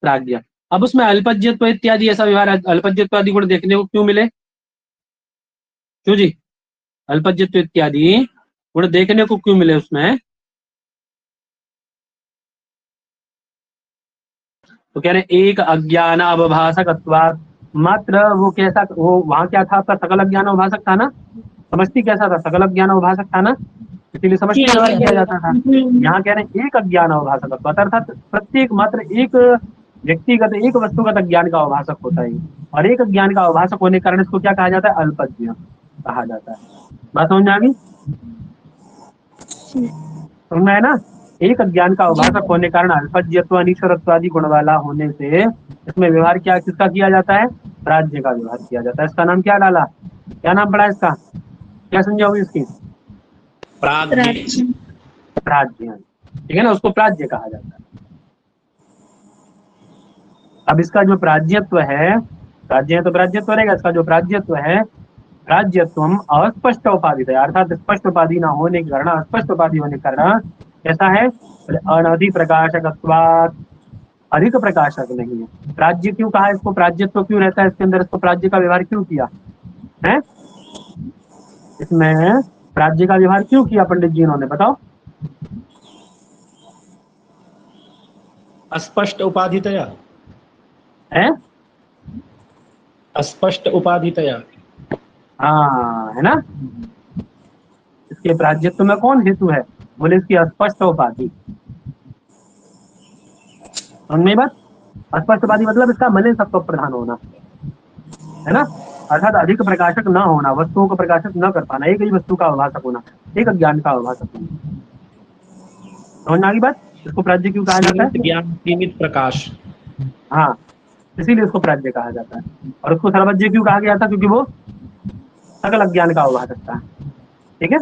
प्राज्ञ। अब उसमें अल्पज्ञत्व इत्यादि ऐसा व्यवहार, अल्पज्ञत्व आदि गुण देखने को क्यों मिले? क्यों जी? अल्पज्ञत्व इत्यादि गुण देखने को क्यों मिले उसमें? तो कह रहे एक अज्ञान अवभाषकत्वात्, मात्र वो कैसा, वो वहां क्या था आपका? सकल अज्ञान अवभाषक था ना? समझती कैसा था? सकल अज्ञान अवभाषक था ना? इसीलिए समष्टि जी, व्यवहार किया जी। जाता था। यहाँ कह रहे हैं एक अज्ञान अवभाषक, अर्थात प्रत्येक मात्र एक व्यक्तिगत एक वस्तुगत अज्ञान का अवभाषक होता है, और एक अज्ञान का अवभाषक होने के कारण इसको क्या कहा जाता है? अल्पज्ञ कहा जाता है। बात समझ में आ गई? समझ में आया ना? एक अज्ञान का अवभाषक होने के कारण अल्पज्ञत्व अनिश्वरत्व आदि गुण वाला होने से इसमें व्यवहार क्या किसका किया जाता है? प्राज्ञ का व्यवहार किया जाता है। इसका नाम क्या डाला? क्या नाम पड़ा इसका? क्या समझाओगे इसकी? प्राज्ञ। प्राज्ञ, ठीक है ना, उसको प्राज्ञ कहा जाता है। अब इसका जो प्राज्ञत्व है, प्राज्ञ तो प्राज्ञत्व रहेगा, इसका जो प्राज्ञत्व है, प्राज्ञत्वम अस्पष्ट उपाधि है, अर्थात स्पष्ट उपाधि ना होने के कारण, अस्पष्ट उपाधि होने के कारण कैसा है? अनधि प्रकाशकत्वात्, अधिक प्रकाशक नहीं है। प्राज्ञ क्यों कहा इसको? प्राज्ञत्व क्यों रहता है इसके अंदर? इसको प्राज्ञ का व्यवहार क्यों किया है? इसमें प्राज्ञ का व्यवहार क्यों किया पंडित जी इन्होंने? बताओ। अस्पष्ट उपाधितया। है? अस्पष्ट उपाधितया। हाँ, है ना? इसके प्राज्ञत्व में कौन हेतु है? बोले इसकी अस्पष्ट उपाधि। समझ बात? अस्पष्ट उपाधि मतलब इसका मलिन सत्व प्रधान होना, है ना, अर्थात अधिक प्रकाशक न होना, वस्तुओं को प्रकाशित न कर पाना, एक ही वस्तु का अवभाषक होना, एक अज्ञान का अवभाषक होना। समझ में आ गई बात? इसको प्राज्ञ क्यों कहा जाता है? सीमित ज्ञान, सीमित प्रकाश। हाँ, इसीलिए उसको प्राज्ञ कहा जाता है। और उसको सर्वज्ञ क्यों कहा गया था? क्योंकि वो सकल अज्ञान का अवभाषक था। ठीक है,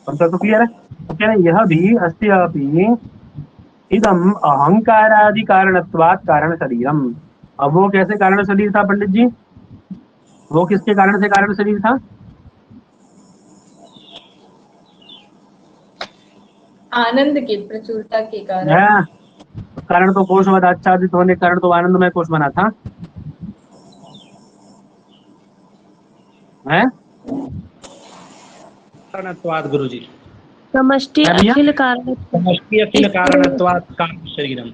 तो क्लियर है? तो कह रहे हैं यह भी अस्यापि इदम अहंकारादि कारणत्वात् कारण शरीरम। अब वो कैसे कारण शरीर था पंडित जी? वो किसके कारण से कारण शरीर था? आनंद की प्रचुरता के कारण। उस कारण तो कोशवद आच्छादित होने के कारण तो आनंदमय कोश बना था, है? कारणत्वात् गुरुजी। समष्टि क्या भैया? अखिल कारण। समष्टि अखिल कारणत्वात् कारण शरीरम।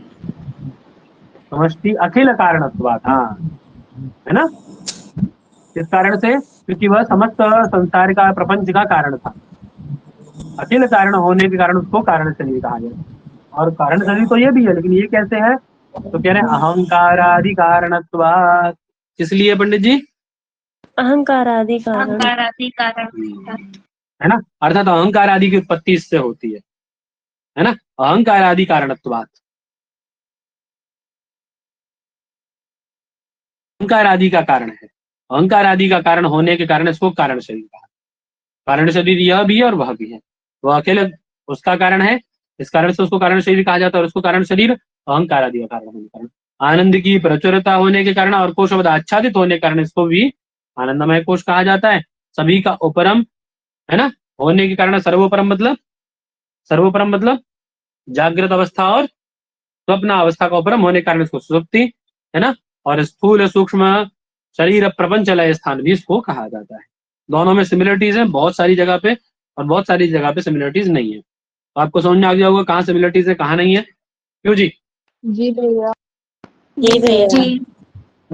समष्टि अखिल कारणत्वात्, हाँ, है ना? इस कारण से, क्योंकि वह समस्त संसार का, प्रपंच का कारण था। अखिल कारण होने के कारण उसको कारण शरीर कहा गया। और कारण शरीर तो ये भी है, लेकिन ये कैसे है? तो कह रहे हैं अहंकारादि कारणत्वात्। इसलिए पंडित जी अहंकार आदि कारण। है ना, अर्थात अहंकार आदि की उत्पत्ति इससे होती है ना, अहंकार आदि कारणत्वात्। अहंकार आदि का कारण है, अहंकार आदि का कारण होने के कारण इसको कारण शरीर कहा। कारण शरीर यह भी है और वह भी है, वह अकेले उसका कारण है, इस कारण से उसको कारण शरीर कहा जाता है, और उसको कारण शरीर अहंकार आदि का कारण होने के कारण, आनंद की प्रचुरता होने के कारण और कोश आच्छादित होने के कारण इसको भी आनंदमय कोश कहा जाता है। सभी का उपरम, है ना, होने के कारण सर्वोपरम मतलब जागृत अवस्था और स्वप्न अवस्था का उपरम होने के कारण इसको सुषुप्ति, है ना, और स्थूल सूक्ष्म शरीर प्रपंच लय स्थान भी इसको कहा जाता है। दोनों में सिमिलरिटीज है बहुत सारी जगह पे, और बहुत सारी जगह पे सिमिलरिटीज नहीं है। तो आपको समझ में आ गया होगा कहाँ सिमिलरिटीज है कहाँ नहीं है। क्यों जी? जी भैया। जी भैया।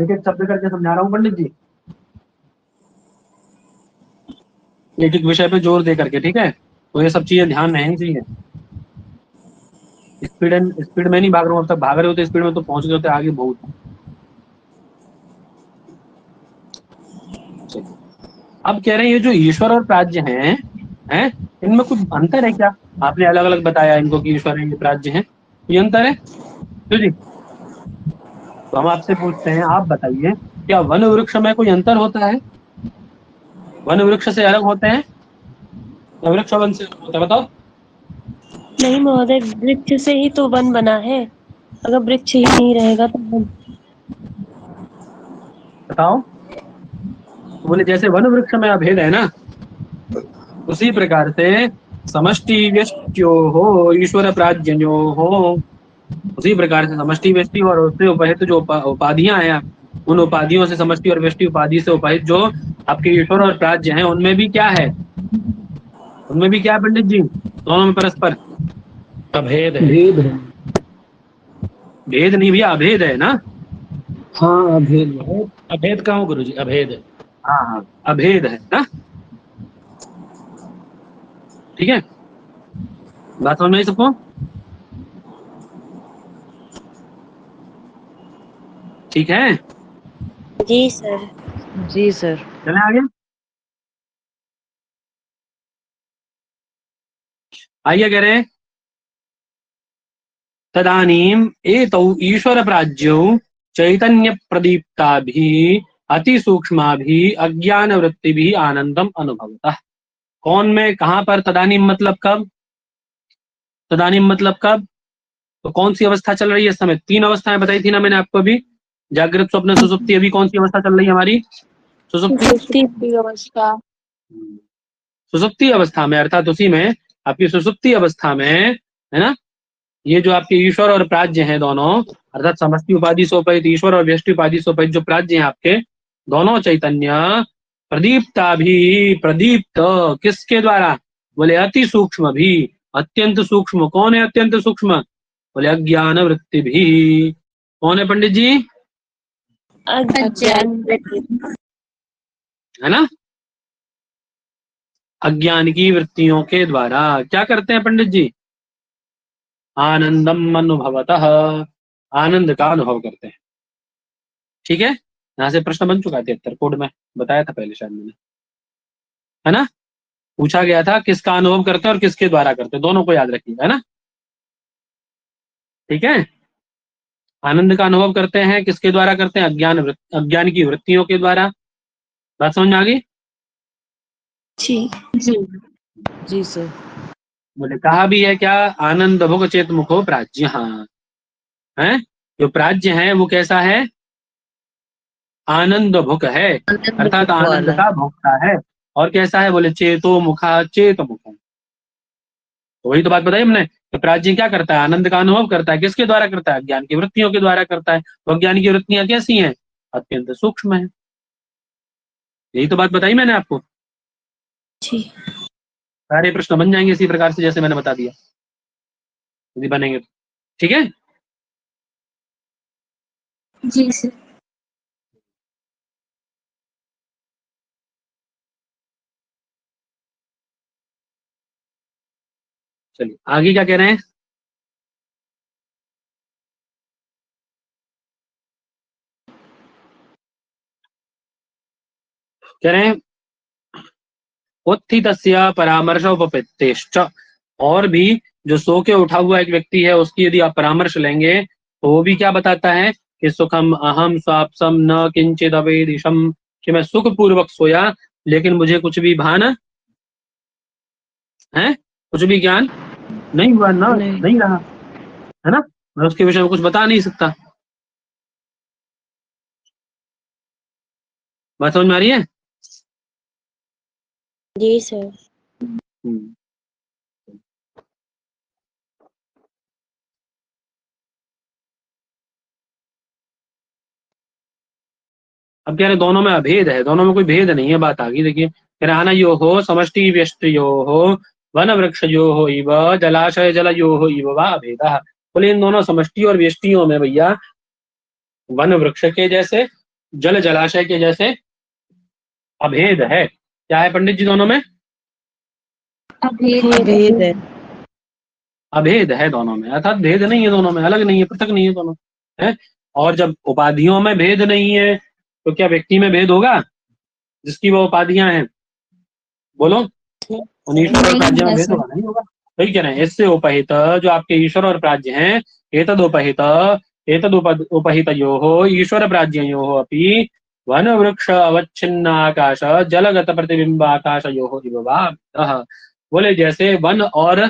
एक एक शब्द करके समझा रहा हूँ पंडित जी, एक एक विषय पे जोर दे करके, ठीक है? तो ये सब चीजें ध्यान रहनी चाहिए। स्पीड में नहीं भाग रहा हूँ, अब तक भाग रहे होते स्पीड में तो पहुंच गए होते आगे बहुत। अब कह रहे हैं ये जो ईश्वर और प्राज्ञ हैं, इनमें कुछ अंतर है क्या? आपने अलग अलग बताया इनको कि ईश्वर है, ये प्राज्ञ है, ये अंतर है तो जी। तो हम आपसे पूछते हैं, आप बताइए क्या वन वृक्ष में कोई अंतर होता है? वन वृक्ष से अलग होते हैं? वृक्ष वन से अलग होता है? बताओ। नहीं महोदय, वृक्ष से ही तो वन बना है, अगर वृक्ष ही नहीं रहेगा तो वन। बताओ। तो बोले जैसे वन वृक्ष में अभेद है ना, उसी प्रकार से समष्टि व्यष्ट्यो हो ईश्वर प्राज्ञो हो, उसी प्रकार से समष्टि व्यष्टि और उससे उपहित जो उपाधियां हैं, उन उपाधियों से, समष्टि और व्यष्टि उपाधि से उपहित जो आपके ईश्वर और प्राज्ञ हैं, उनमें भी क्या है? उनमें भी क्या है पंडित जी? दोनों में परस्पर अभेद है। भेद नहीं भैया, अभेद है ना। हाँ अभेद। अभेद कहाँ हो गुरुजी? अभेद है। हाँ, अभेद है ना। ठीक है, बात समझ में आई सबको? ठीक है, जी सर। जी सर। चलें आगे। आइए कह रहे हैं तदानीम एतौ ईश्वर प्राज्यौ चैतन्य प्रदीप्ताभिः अति सूक्ष्माभिः अज्ञान वृत्तिभिः आनंदम अनुभवतः। कौन में कहां पर तदानीम मतलब कब? तदानीम मतलब कब? तो कौन सी अवस्था चल रही है इस समय? 3 अवस्थाएं बताई थी ना मैंने आपको अभी, जागृत स्वप्न सुसुप्ति। अभी कौन सी अवस्था चल रही है हमारी? सुसुप्ति अवस्था। सुसुप्ति अवस्था में, अर्थात उसी में आपकी सुसुप्ति अवस्था में, है ना, ये जो आपके ईश्वर और प्राज्य हैं दोनों, अर्थात समष्टि उपाधि सोपहित ईश्वर और व्यष्टि उपाधि सोपहित जो प्राज्य हैं आपके दोनों चैतन्य प्रदीप्ता भी, प्रदीप्त किसके द्वारा? बोले अति सूक्ष्म भी, अत्यंत सूक्ष्म। कौन है अत्यंत सूक्ष्म? बोले अज्ञान वृत्ति भी। कौन है पंडित जी? अज्ञान। है ना, अज्ञान की वृत्तियों के द्वारा क्या करते हैं पंडित जी? आनंदम अनुभवतः, आनंद का अनुभव करते हैं। ठीक है, यहां से प्रश्न बन चुका है 73 कोड में, बताया था पहले शायद मैंने, है ना, पूछा गया था किसका अनुभव करते हैं और किसके द्वारा करते हैं, दोनों को याद रखिएगा, है ना। ठीक है, आनंद का अनुभव करते हैं किसके द्वारा करते हैं? अज्ञान की वृत्तियों के द्वारा। बात समझ में आ गई? जी जी सर। बोले कहा भी है क्या? आनंद भोग चेत मुखो प्राज्य। हाँ है, जो प्राज्य है वो कैसा है? आनंद भुक है, अर्थात आनंद का भोक्ता है। और कैसा है? बोले चेतो मुखा, चेत मुख। तो वही तो बात बताई हमने, तो प्राज्य क्या करता है? आनंद का अनुभव करता है। किसके द्वारा करता है? ज्ञान की वृत्तियों के द्वारा करता है। तो ज्ञान की वृत्तियां कैसी हैं? अत्यंत सूक्ष्म है। यही तो बात बताई मैंने आपको। जी सारे प्रश्न बन जाएंगे इसी प्रकार से जैसे मैंने बता दिया, यदि बनेंगे तो। ठीक है, जी सर। चलिए आगे क्या कह रहे हैं? कह रहे हैं उत्थितस्य परामर्श उपपत्तिश्च, और भी जो सो के उठा हुआ एक व्यक्ति है उसकी यदि आप परामर्श लेंगे तो वो भी क्या बताता है कि सुखम अहम स्वापसम न किंचित अवेदिशम, कि मैं सुख पूर्वक सोया लेकिन मुझे कुछ भी भान है, कुछ भी ज्ञान नहीं हुआ, ना नहीं रहा, है ना, मैं उसके विषय में कुछ बता नहीं सकता। बात समझ में आ रही है? जी सर। अब कह रहे दोनों में अभेद है, दोनों में कोई भेद नहीं है। बात आ गई, देखिए कह रहे आनयो हो समष्टि व्यष्टयो हो वन वृक्षयो हो इव जलाशय जलयो हो इव वा अभेदः। बोले इन दोनों समष्टि और व्यष्टियों में भैया वन वृक्ष के जैसे, जल जलाशय के जैसे अभेद है। क्या है पंडित जी दोनों में? भेद है। अभेद है दोनों में, अर्थात भेद नहीं है दोनों में, अलग नहीं है, पृथक नहीं है दोनों, है। और जब उपाधियों में भेद नहीं है तो क्या व्यक्ति में भेद होगा जिसकी वो उपाधियां हैं? बोलो, उन ईश्वर और प्राज्य में भेद होगा? नहीं होगा। वही कह रहे हैं, इससे उपहित जो आपके ईश्वर और प्राज्य हैं, एतद उपहित उपहितयोः ईश्वर प्राज्ययोः अपि वन वृक्ष अवच्छिन्न आकाश जलगत प्रतिबिंब आकाशयोः इव वा अभेदः। बोले जैसे वन और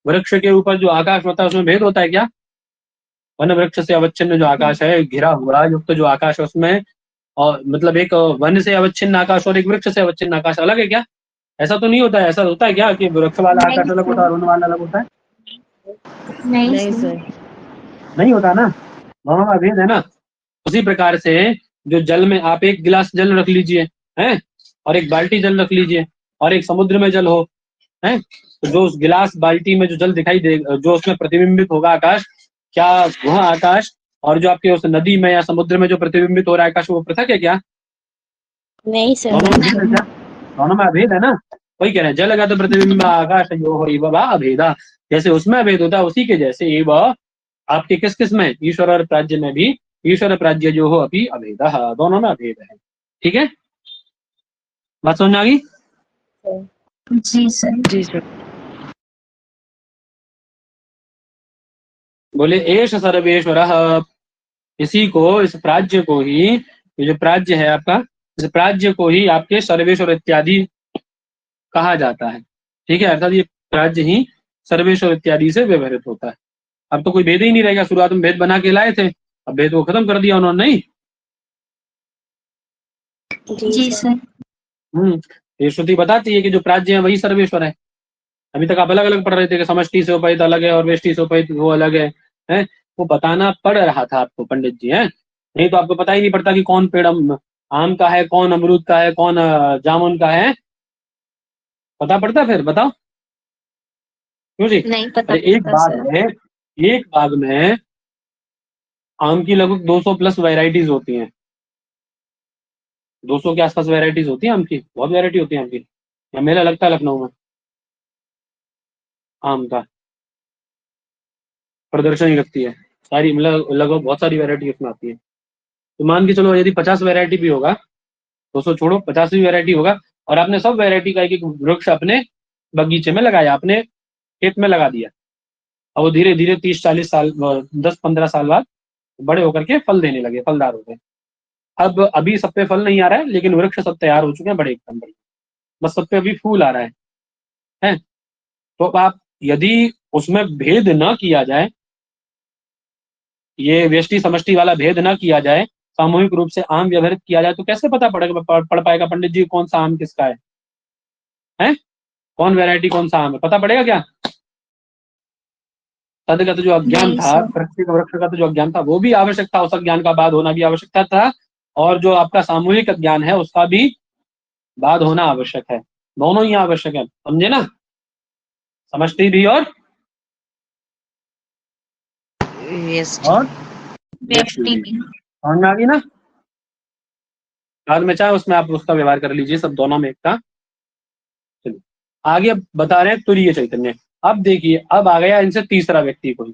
वृक्ष के ऊपर जो आकाश होता है उसमें भेद होता है क्या? वन वृक्ष से अवच्छिन्न जो आकाश है, घिरा हुआ युक्त जो आकाश है उसमें, और मतलब एक वन से अवच्छिन्न आकाश और एक वृक्ष से अवच्छिन्न आकाश अलग है क्या? ऐसा तो नहीं होता है। ऐसा होता है क्या कि वृक्ष वाला आकाश अलग होता है और वन वाला अलग होता है? नहीं सर। नहीं होता ना, दोनों में भेद है ना। उसी प्रकार से जो जल में आप एक गिलास जल रख लीजिए, हैं, और एक बाल्टी जल रख लीजिए, और एक समुद्र में जल हो, हैं, तो जो उस गिलास बाल्टी में जो जल दिखाई दे, जो उसमें प्रतिबिंबित होगा आकाश, क्या वह आकाश और जो आपके उस नदी में या समुद्र में जो प्रतिबिंबित हो रहा है आकाश, वो पृथक है क्या? नहीं सर। दोनों में भेद है क्या? दोनों में अभेद है ना। वही कह रहे हैं जलगत प्रतिबिंब आकाश यो वा अभेदा, जैसे उसमें अभेद होता है उसी के जैसे ये वह आपके किस किस में, ईश्वर और प्राज्य में भी, ईश्वर प्राज्य जो हो अभी अभेदा, दोनों में अभेद है। ठीक है, बात समझ में आ गई? जी सर। जी सर। बोले एष सर्वेश्वरः, इसी को, इस प्राज्य को ही, ये जो प्राज्य है आपका, इस प्राज्य को ही आपके सर्वेश्वर इत्यादि कहा जाता है। ठीक है, अर्थात ये प्राज्य ही सर्वेश्वर इत्यादि से व्यवहृत होता है। अब तो कोई भेद ही नहीं रहेगा, शुरुआत में भेद बना के लाए थे, अब भेद को खत्म कर दिया उन्होंने, नहीं? जी सर। ये श्रुति बताती है कि जो प्राज्य है वही सर्वेश्वर है। अभी तक आप अलग अलग पढ़ रहे थे कि समष्टि से उपहित अलग है और वेष्टि से उपहित वो अलग है, हैं? वो बताना पड़ रहा था आपको पंडित जी, हैं? नहीं तो आपको पता ही नहीं पड़ता कि कौन पेड़ आम का है, कौन अमरूद का है, कौन जामुन का है, पता पड़ता फिर? बताओ क्यों जी? नहीं पता। अरे एक बाग में आम की लगभग 200 प्लस वैरायटीज होती हैं, 200 के आसपास वैरायटीज होती है आम की, बहुत वैरायटी होती है आम की। यहाँ मेला लगता है लखनऊ में आम का, प्रदर्शनी लगती है सारी, मतलब लगभग बहुत सारी वैरायटी उसमें आती है। तो मान के चलो यदि 50 वैरायटी भी होगा, 200 छोड़ो, 50 भी वैरायटी होगा, और आपने सब वैरायटी का एक एक वृक्ष अपने बगीचे में लगाया, अपने खेत में लगा दिया, और वो धीरे धीरे 30-40 साल, 10-15 साल बाद बड़े होकर के फल देने लगे, फलदार हो गए। अब अभी सब पे फल नहीं आ रहा है, लेकिन वृक्ष सब तैयार हो चुके हैं, बड़े एकदम बड़े, बस सब पे अभी फूल आ रहा है? तो आप यदि उसमें भेद न किया जाए, ये व्यष्टि समष्टि वाला भेद न किया जाए, सामूहिक रूप से आम व्यवहारित किया जाए, तो कैसे पता पड़ पाएगा पंडित जी कौन सा आम किसका है? कौन वैरायटी कौन सा आम है, पता पड़ेगा क्या? तदगत जो अज्ञान था, प्रत्येक वृक्ष का तो जो अज्ञान था वो भी आवश्यक था, उस अज्ञान का बाद होना भी आवश्यकता था, और जो आपका सामूहिक ज्ञान है उसका भी बाद होना आवश्यक है, दोनों ही आवश्यक है, समझे ना? समष्टि भी और व्यष्टि भी। समझ में आ गई ना? बाद में चाहे उसमें आप उसका व्यवहार कर लीजिए, सब दोनों में एक था। चलिए आगे अब बता रहे हैं तुरीय चैतन्य। अब देखिए, अब आ गया इनसे तीसरा व्यक्ति कोई,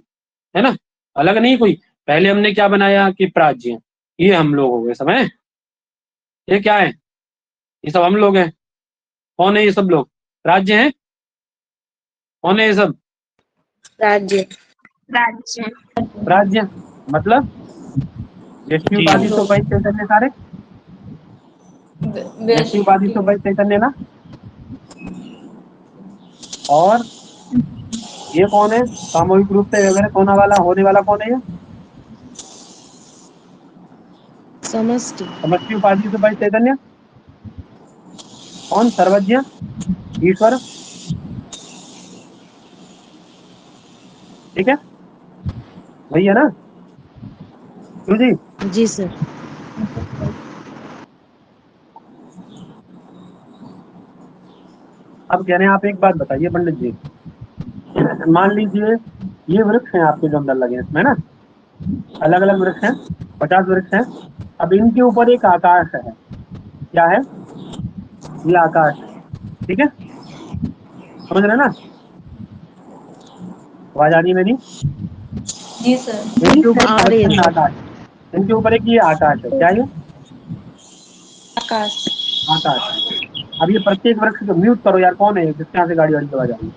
है ना, अलग नहीं कोई। पहले हमने क्या बनाया कि प्राज्य, ये हम लोग हो गए सब, हैं? ये क्या है? ये सब हम लोग हैं। कौन है ये सब लोग? राज्य हैं। कौन है ये सब? राज्य। राज्य मतलब व्यष्टि उपाधि से उपहित चैतन्य सारे, व्यष्टि उपाधि से उपहित चैतन्य ना। और ये कौन है? सामूहिक रूप से व्यवहारित होने वाला कौन है ये? समष्टि। समष्टि उपाधि से उपहित चैतन्य कौन? सर्वज्ञ ईश्वर, ठीक है, वही है ना? क्यों जी? जी सर। अब कह रहे हैं आप एक बात बताइए पंडित जी, मान लीजिए ये वृक्ष हैं आपके जो अंदर लगे हैं इसमें ना, अलग अलग वृक्ष हैं, 50 वृक्ष हैं। अब इनके ऊपर एक आकाश है, क्या है? ये आकाश है, ठीक है, समझ रहे ना? आवाज आ रही है मेरी? जी सर। इनके ऊपर आ रही है। आकाश, इनके ऊपर एक ये आकाश है, क्या ये? आकाश। आकाश। अब ये प्रत्येक वृक्ष को म्यूट करो यार, कौन है जिसके यहाँ से गाड़ी वाड़ी की आवाज आ रही है?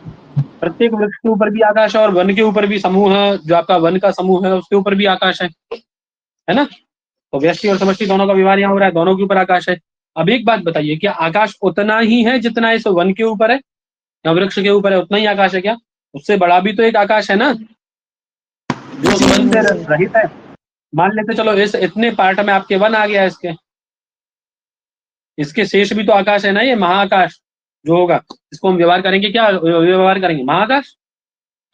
प्रत्येक वृक्ष के ऊपर भी आकाश है, और वन के ऊपर भी समूह है, जो आपका वन का समूह है उसके ऊपर भी आकाश है ना? तो व्यष्टि और समष्टि दोनों का व्यवहार यहाँ हो रहा है, दोनों के ऊपर आकाश है। अब एक बात बताइए, क्या आकाश उतना ही है जितना इस वन के ऊपर है या वृक्ष के ऊपर है उतना ही आकाश है क्या? उससे बड़ा भी तो एक आकाश है ना, जो वन से रहित है। मान लेते चलो इस इतने पार्ट में आपके वन आ गया, इसके शेष भी तो आकाश है ना, ये महाआकाश जो होगा, इसको हम व्यवहार करेंगे, क्या व्यवहार करेंगे? महाआकाश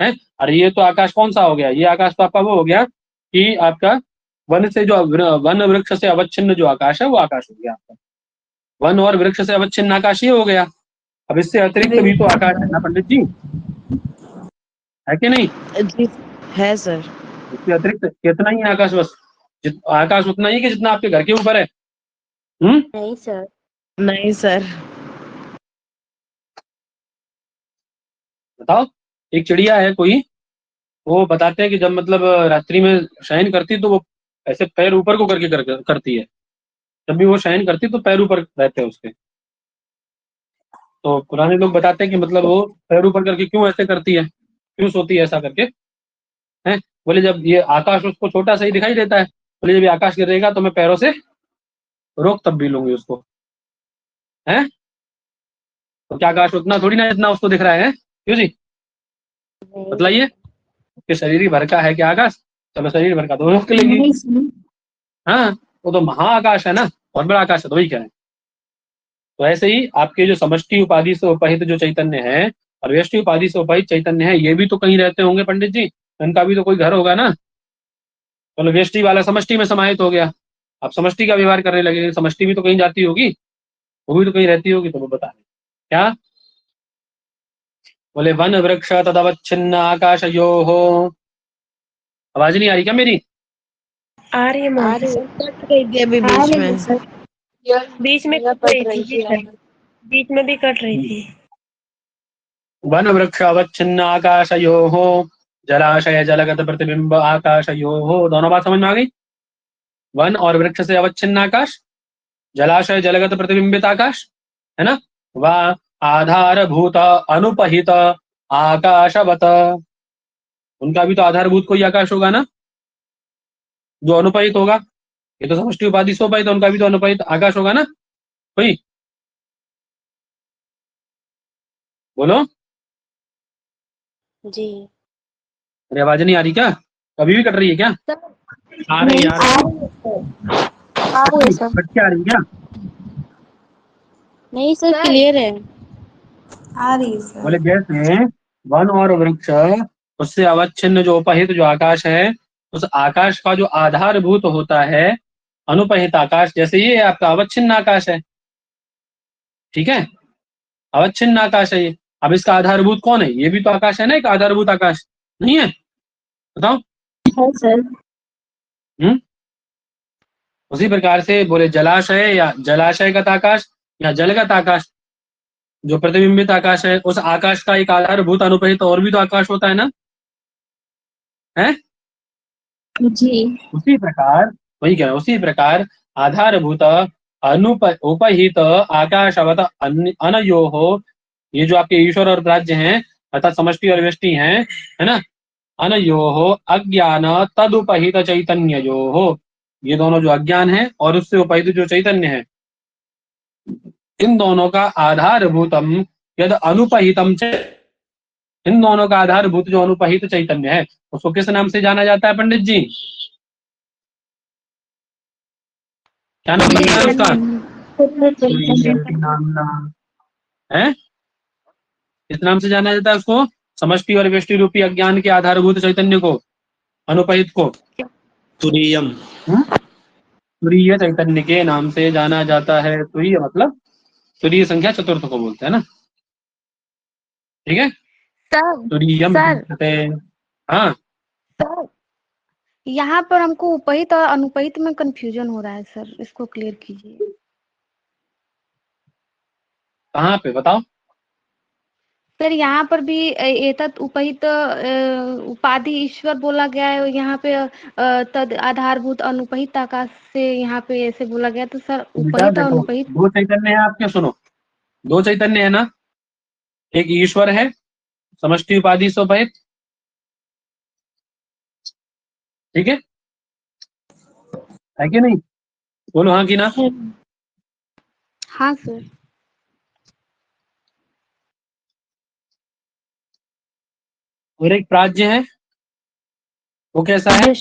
है। अरे ये तो आकाश कौन सा हो गया? ये आकाश तो आपका वो हो गया कि आपका वन से जो वन वृक्ष से अवच्छिन्न जो आकाश है वो आकाश हो गया आपका, वन और वृक्ष से अवच्छिन्न आकाश ये हो गया। अब इससे अतिरिक्त भी तो आकाश है ना पंडित जी, है कि नहीं? जी है सर। इसके अतिरिक्त कितना ही आकाश, बस आकाश उतना ही कि जितना आपके घर के ऊपर है। नहीं सर। नहीं सर। बताओ, एक चिड़िया है कोई, वो बताते हैं कि जब मतलब रात्रि में शयन करती तो वो ऐसे पैर ऊपर को करके करती है। जब भी वो शयन करती तो पैर ऊपर रहते हैं उसके। तो पुराने लोग बताते हैं कि मतलब वो पैर ऊपर करके क्यों ऐसे करती है, क्यों सोती है ऐसा करके, हैं? बोले जब ये आकाश उसको छोटा सा ही दिखाई देता है, बोले जब ये आकाश गिरेगा तो मैं पैरों से रोक तब भी लूंगी उसको, हैं? तो क्या आकाश उतना थोड़ी ना जितना उसको दिख रहा है, क्यों जी? बतलाइए कि शरीर ही भर का है क्या आकाश? चलो शरीर भर का तो रोक लेगी। हाँ, वो तो महाआकाश है ना, बहुत बड़ा आकाश है, तो वही क्या है। तो ऐसे ही आपके जो समष्टि उपाधि से उपहित जो चैतन्य है और व्यष्टि उपाधि से उपहित चैतन्य है, ये भी तो कहीं रहते होंगे पंडित जी, इनका भी तो कोई घर होगा ना। चलो व्यष्टि वाला समष्टि में समाहित हो गया, आप समष्टि का व्यवहार करने लगे, समष्टि भी तो कहीं जाती होगी, वो भी तो कहीं रहती होगी, तो वो बता रहे क्या। बोले वन वृक्ष तदवच्छिन्न आकाशयोः। आवाज नहीं आ रही क्या मेरी? आ रही है आ महाराज। रही है, कट गई थी अभी बीच में। बीच में मेरा कट कट रही रही थी जी थी। सर, बीच में भी कट रही थी। वन वृक्ष अवच्छिन्न आकाशयोः जलाशय जलगत प्रतिबिंब आकाशयोः। दोनों बात समझ में आ गई? वन और वृक्ष से अवच्छिन्न आकाश, जलाशय जलगत प्रतिबिंबित आकाश, है ना? वा आधारभूत अनुपहित आकाशवत। उनका भी तो आधारभूत कोई आकाश होगा ना, जो अनुपहित होगा। ये तो समष्टि उपाधि से उपहित, उनका भी तो अनुपहित आकाश होगा ना कोई। बोलो, जी अरे आवाज नहीं आ रही क्या? कभी भी कट रही है क्या? आ रही यार। आ रही है सर। कट के आ रही है क्या? नहीं सर, क्लियर है। आ रही है सर। बोले जैसे वन और वृक्ष, उससे अवच्छिन्न जो उपहित जो आकाश है, उस आकाश का जो आधारभूत होता है अनुपहित आकाश, जैसे ये आपका अवच्छिन्न आकाश है, ठीक है, अवच्छिन्न आकाश है ये। अब इसका आधारभूत कौन है? ये भी तो आकाश है ना, एक आधारभूत आकाश नहीं है? बताओ। है सर। हम्म उसी प्रकार से बोले जलाशय या जलाशयगत आकाश या जलगत आकाश, जो प्रतिबिंबित आकाश है, उस आकाश का एक आधारभूत अनुपहित और भी तो आकाश होता है ना, है? जी उसी प्रकार, वही कह रहा हूं, उसी प्रकार आधारभूत उपहित आकाशवत अनयोः, ये जो आपके ईश्वर और राज्य हैं अर्थात समष्टि और व्यष्टि हैं, है ना, अनयोः अज्ञान तदुपहित चैतन्ययोः, ये दोनों जो अज्ञान है और उससे उपहित जो चैतन्य है, इन दोनों का आधारभूतम यद अनुपहितम च, इन दोनों का आधारभूत जो अनुपहित चैतन्य है, उसको किस नाम से जाना जाता है पंडित जी? क्या नाम बनता है उसका? है, इस नाम से जाना जाता है उसको, समष्टि और व्यष्टि रूपी अज्ञान के आधारभूत चैतन्य को, अनुपहित को तुरीयम। तुरीय चैतन्य के नाम से जाना जाता है। तुरीय मतलब तुरीय संख्या चतुर्थ को बोलते हैं ना, ठीक है। सर तुरीयम सर विद्यते। हाँ, सर यहाँ पर हमको उपहित और अनुपहित में कंफ्यूजन हो रहा है सर, इसको क्लियर कीजिए। कहाँ पे बताओ? सर यहाँ पर भी एतत् उपहित उपाधि ईश्वर बोला गया है, यहाँ पे तद आधारभूत अनुपहित आकाश से यहाँ पे ऐसे बोला गया, तो सर बेटा उपहित और देखो, अनुपहित। दो चैतन्य है आपके, सुनो, दो चैतन्य है ना, एक ईश्वर है समष्टि उपाधि से उपहित, ठीक है कि नहीं? बोलो हाँ कि ना। हाँ सर। और एक प्राज्य है, वो कैसा है?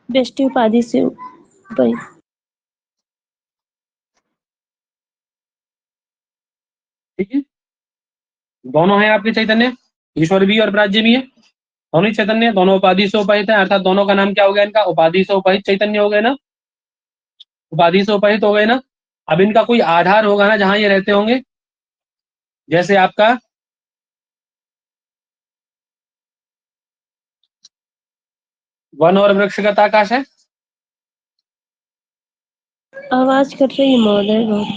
व्यष्टि उपाधि से उपहित। ठीक है, दोनों है आपके चैतन्य, ईश्वर भी और प्राज्य भी है, दोनों ही चैतन्य, दोनों उपाधि से उपहित है, अर्थात दोनों का नाम क्या हो गया इनका? उपाधि से उपहित चैतन्य हो गए ना, उपाधि से उपहित हो गए ना। अब इनका कोई आधार होगा ना जहां ये रहते होंगे, जैसे आपका वन और वृक्षगत आकाश है, आवाज कट रही है महोदय बहुत।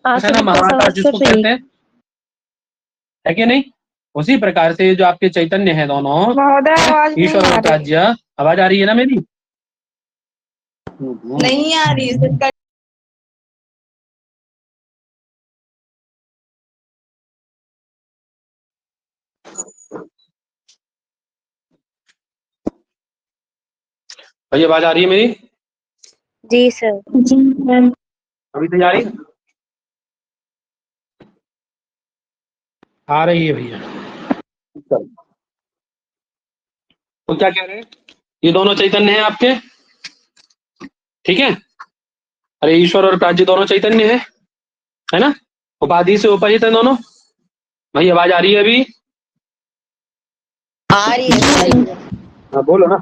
है ना, महाकाश जिसको कहते हैं, है कि नहीं? उसी प्रकार से जो आपके चैतन्य है दोनों, ईश्वर और प्राज्य, आवाज आ रही है ना मेरी? नहीं आ रही है। भैया आवाज आ रही है मेरी? जी सर। जी मैम। अभी तो आ रही है? आ रही है भैया। तो क्या कह रहे हैं, ये दोनों चैतन्य हैं आपके, ठीक है? अरे ईश्वर और प्राज्य दोनों चैतन्य है ना? उपाधि से उपहित है दोनों। भाई आवाज आ रही है अभी? आ रही है। हाँ बोलो ना।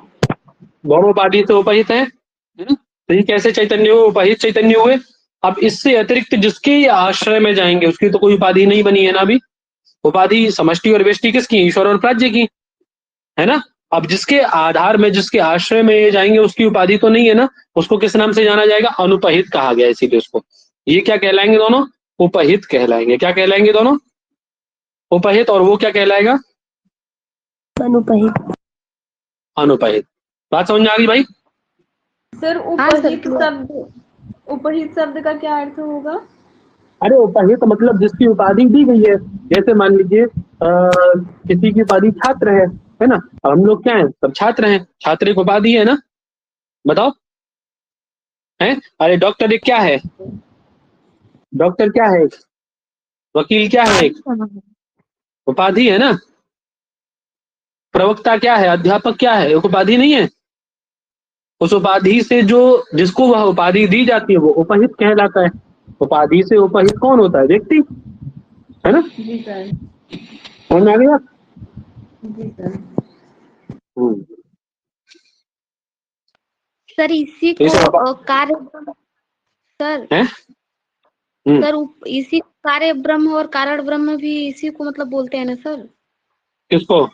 दोनों उपाधि से उपहित है ना? तो ये कैसे चैतन्य हुए? उपहित चैतन्य हुए। अब इससे अतिरिक्त जिसके आश्रय में जाएंगे उसकी तो कोई उपाधि नहीं बनी है ना अभी। उपाधि समष्टि और व्यष्टि किसकी? ईश्वर और प्राज्य की, है ना? अब जिसके आधार में, जिसके आश्रय में ये जाएंगे उसकी उपाधि तो नहीं है ना, उसको किस नाम से जाना जाएगा? अनुपहित कहा गया, इसीलिए उसको। ये क्या कहलाएंगे दोनों? उपहित कहलाएंगे। क्या कहलाएंगे दोनों? उपहित। और वो क्या कहलाएगा? अनुपहित। अनुपहित। बात समझ में आ गई भाई? सर उपहित शब्द का क्या अर्थ होगा? अरे उपहित मतलब जिसकी उपाधि दी गई है। जैसे मान लीजिए किसी की उपाधि छात्र है ना? अब हम लोग क्या है? सब छात्र हैं, छात्र एक उपाधि है ना? बताओ, है? अरे डॉक्टर एक क्या है? डॉक्टर क्या है? वकील क्या है? एक उपाधि है ना? प्रवक्ता क्या है? अध्यापक क्या है? एक उपाधि नहीं है? उस उपाधि से जो, जिसको वह उपाधि दी जाती है वो उपहित कहलाता है। उपाधि से उपहित कौन होता है? व्यक्ति, है ना? जी सर। समझ में आ गई बात? जी सर। सर इसी को कार्य ब्रह्म, सर है? सर इसी कार्य ब्रह्म और कारण ब्रह्म भी इसी को मतलब बोलते हैं ना सर? किसको?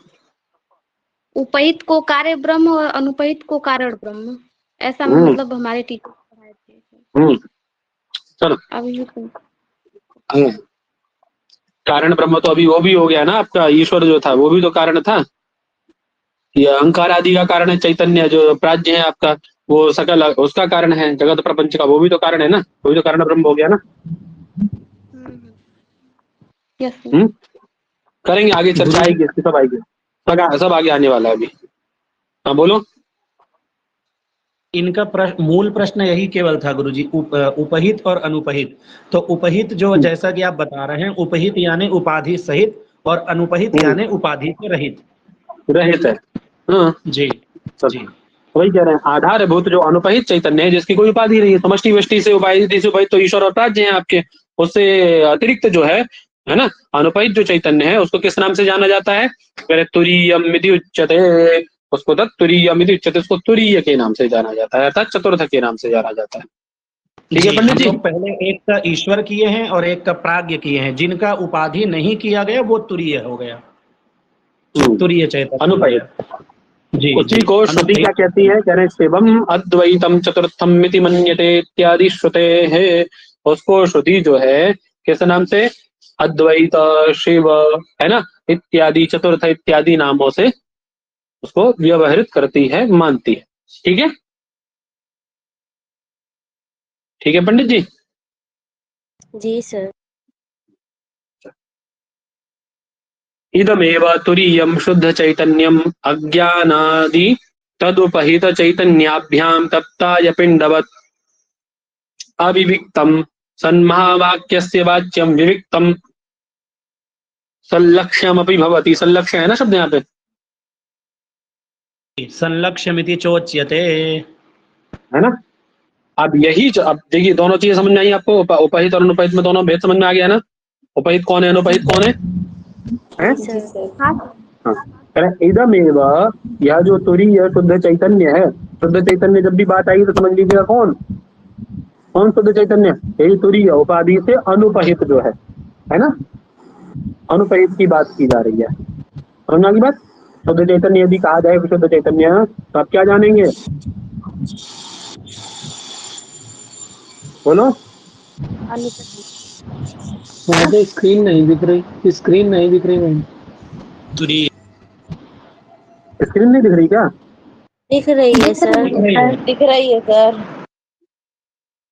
उपहित को कार्य ब्रह्म और अनुपहित को कारण ब्रह्म, ऐसा मतलब हमारे टीचर पढ़ाए थे। चलो अभी कारण ब्रह्म तो अभी वो भी हो गया ना आपका। ईश्वर जो था वो भी तो कारण था। ये अहंकार आदि का कारण है चैतन्य। जो प्राज्ञ है आपका, वो सकल उसका कारण है। जगत प्रपंच का वो भी तो कारण है ना, वो भी तो कारण ब्रह्म हो गया ना। यस करेंगे आगे चर्चा, आएगी इसकी, सब आएगी, सब आगे आने वाला है अभी। हाँ बोलो। इनका मूल प्रश्न यही केवल था गुरुजी, उपहित और अनुपहित। तो उपहित जो जैसा कि आप बता रहे हैं, उपहित यानी उपाधि सहित और अनुपहित यानी उपाधि से रहित रहित है। हाँ जी जी। वही कह रहे हैं, आधारभूत जो अनुपहित चैतन्य है जिसकी कोई उपाधि नहीं है। समष्टि वष्टि से उपाधि से उपहित तो ईश्वर और प्राज्ञ हैं आपके। उससे अतिरिक्त जो है ना, अनुपहित जो चैतन्य है उसको किस नाम से जाना जाता है? तुरीयमिति उच्यते। उसको तुरीयमिति उच्यते, उसको तुरीय के नाम से जाना जाता है, अर्थात चतुर्थ के नाम से जाना जाता है। ठीक है पंडित जी? पहले एक का ईश्वर किए हैं और एक का प्राज्ञ किए हैं। जिनका उपाधि नहीं किया गया वो तुरीय हो गया, तुरीय चैतन्य, अनुपहित। जी। उसी को श्रुति क्या कहती है? कह रहे हैं शिवम अद्वैतम चतुर्थम मिति मन्यते इत्यादि श्रुते है। उसको श्रुति जो है किस नाम से? अद्वैत, शिव, है ना, इत्यादि, चतुर्थ इत्यादि नामों से उसको व्यवहारित करती है, मानती है। ठीक है? ठीक है पंडित जी? जी सर। इदमेव तुरीयम शुद्ध चैतन्यम अज्ञानादि तदुपहित चैतन्याभ्याम तप्ताय पिंडवत् अविविक्तम सन्महावाक्यस्य वाच्यम विविक्तम संलक्ष्यमपि भवति। संलक्ष्य है ना शब्द यहाँ पे? संलक्ष्यमिति चोच्यते, है ना? अब यही अब देखिए, दोनों चीजें समझ में आई आपको? उपहित और अनुपहित में दोनों भेद समझ में आ गया ना? उपहित कौन है, अनुपहित कौन है? इदमेव, यह जो तुरीय शुद्ध चैतन्य है, शुद्ध चैतन्य जब भी बात आई तो समझ लीजिएगा कौन कौन शुद्ध चैतन्य? यही तुरीय, उपाधि से अनुपहित जो है ना? अनुपहित की बात की जा रही है। समझ में आ गई बात? शुद्ध चैतन्य यदि कहा जाए शुद्ध चैतन्य, तो आप क्या जानेंगे? बोलो। वहाँ पे स्क्रीन नहीं दिख रही बहन। तुरीय स्क्रीन नहीं दिख रही क्या? दिख रही है सर। दिख रही है सर।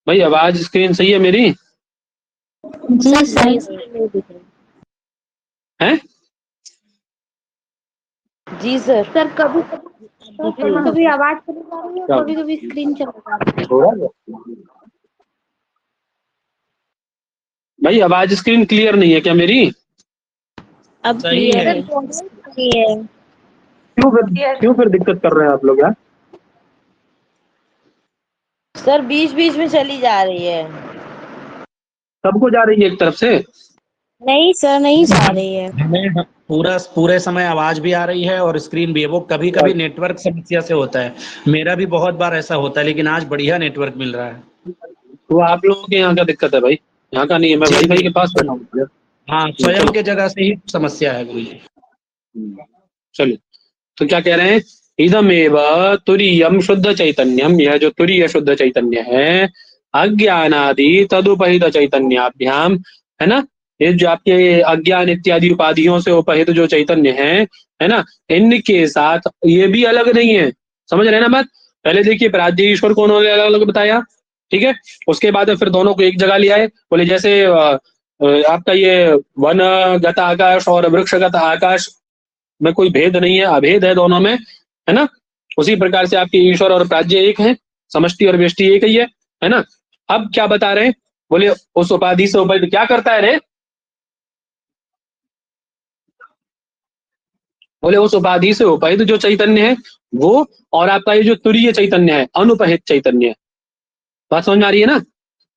भाई आवाज स्क्रीन सही है मेरी? जी सर नहीं दिख रही। है जी सर। सर कभी कभी आवाज चली जा रही है, क्या? कभी कभी स्क्रीन चला जा रही है। हो रहा है? भाई आवाज स्क्रीन क्लियर नहीं है क्या मेरी? अब सही क्लियर है। है। सही है। क्यों फिर दिक्कत कर रहे हैं आप लोग यार? सर बीच बीच में चली जा रही है। सबको जा रही है एक तरफ से? नहीं सर नहीं जा रही है। हमें पूरे समय आवाज भी आ रही है और स्क्रीन भी है। वो कभी कभी नेटवर्क समस्या से होता है। मेरा भी बहुत बार ऐसा होता है, लेकिन आज बढ़िया नेटवर्क मिल रहा है। तो आप लोगों के यहाँ का दिक्कत है भाई, यहाँ का नहीं है। मैं जी, वाईफाई जी। के पास बैठा हूँ। हाँ, स्वयं के जगह से ही समस्या है गुरु जी। चलिए, तो क्या कह रहे हैं? इदमेव तुरीयम शुद्ध चैतन्यम, यह जो तुरीय शुद्ध चैतन्य है, अज्ञानादि तदुपहित चैतन्याभ्याम, है ना, ये जो आपके अज्ञान इत्यादि उपाधियों से उपहित जो चैतन्य है ना, इनके साथ ये भी अलग नहीं है। समझ रहे हैं ना बात? पहले देखिए प्राज्ञ ईश्वर को उन्होंने अलग अलग बताया, ठीक है। उसके बाद फिर दोनों को एक जगह ले आए, बोले जैसे आपका ये वनगत आकाश और वृक्षगत आकाश में कोई भेद नहीं है, अभेद है दोनों में, है ना। उसी प्रकार से आपके ईश्वर और प्राज्ञ एक है, समष्टि और व्यष्टि एक ही है ना। अब क्या बता रहे हैं? बोले उस उपाधि से उपहित क्या करता है रे? बोले उस उपाधि से उपहित जो चैतन्य है वो, और आपका ये जो तुरीय चैतन्य है, अनुपहित चैतन्य है। बात समझ में आ रही है ना?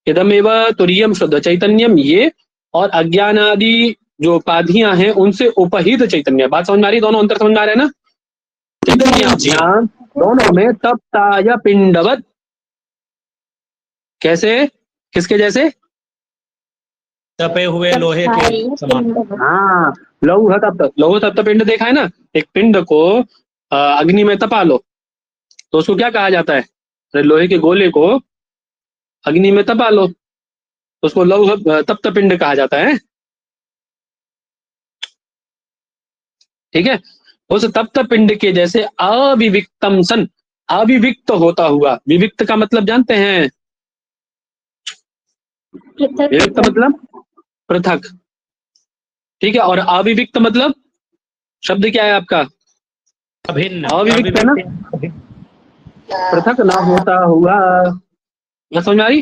इदमेव तुरीयम शुद्ध चैतन्यम, ये और अज्ञान आदि जो उपाधियां हैं उनसे उपहित चैतन्य। बात समझ में आ रही है? दोनों अंतर समझ में आ रहे हैं ना? चैतन्याभ्याम दोनों में तप्ताय पिंडवत, कैसे, किसके जैसे? तपे हुए लोहे के समान। हाँ, लौह तप्त पिंड देखा है ना। एक पिंड को अग्नि में तपा लो तो उसको क्या कहा जाता है? अरे लोहे के गोले को अग्नि में तपा लो तो उसको लौह तप्त पिंड कहा जाता है, ठीक है। उस तप्त पिंड के जैसे अविविक्तम सन, अविविक्त होता हुआ, विविक्त का मतलब जानते हैं? विविक्त मतलब पृथक, ठीक है। और अविविक्त मतलब शब्द क्या है आपका? अभिन्न। अविविक्त है ना, पृथक ना होता हुआ। क्या समझ में आ रही?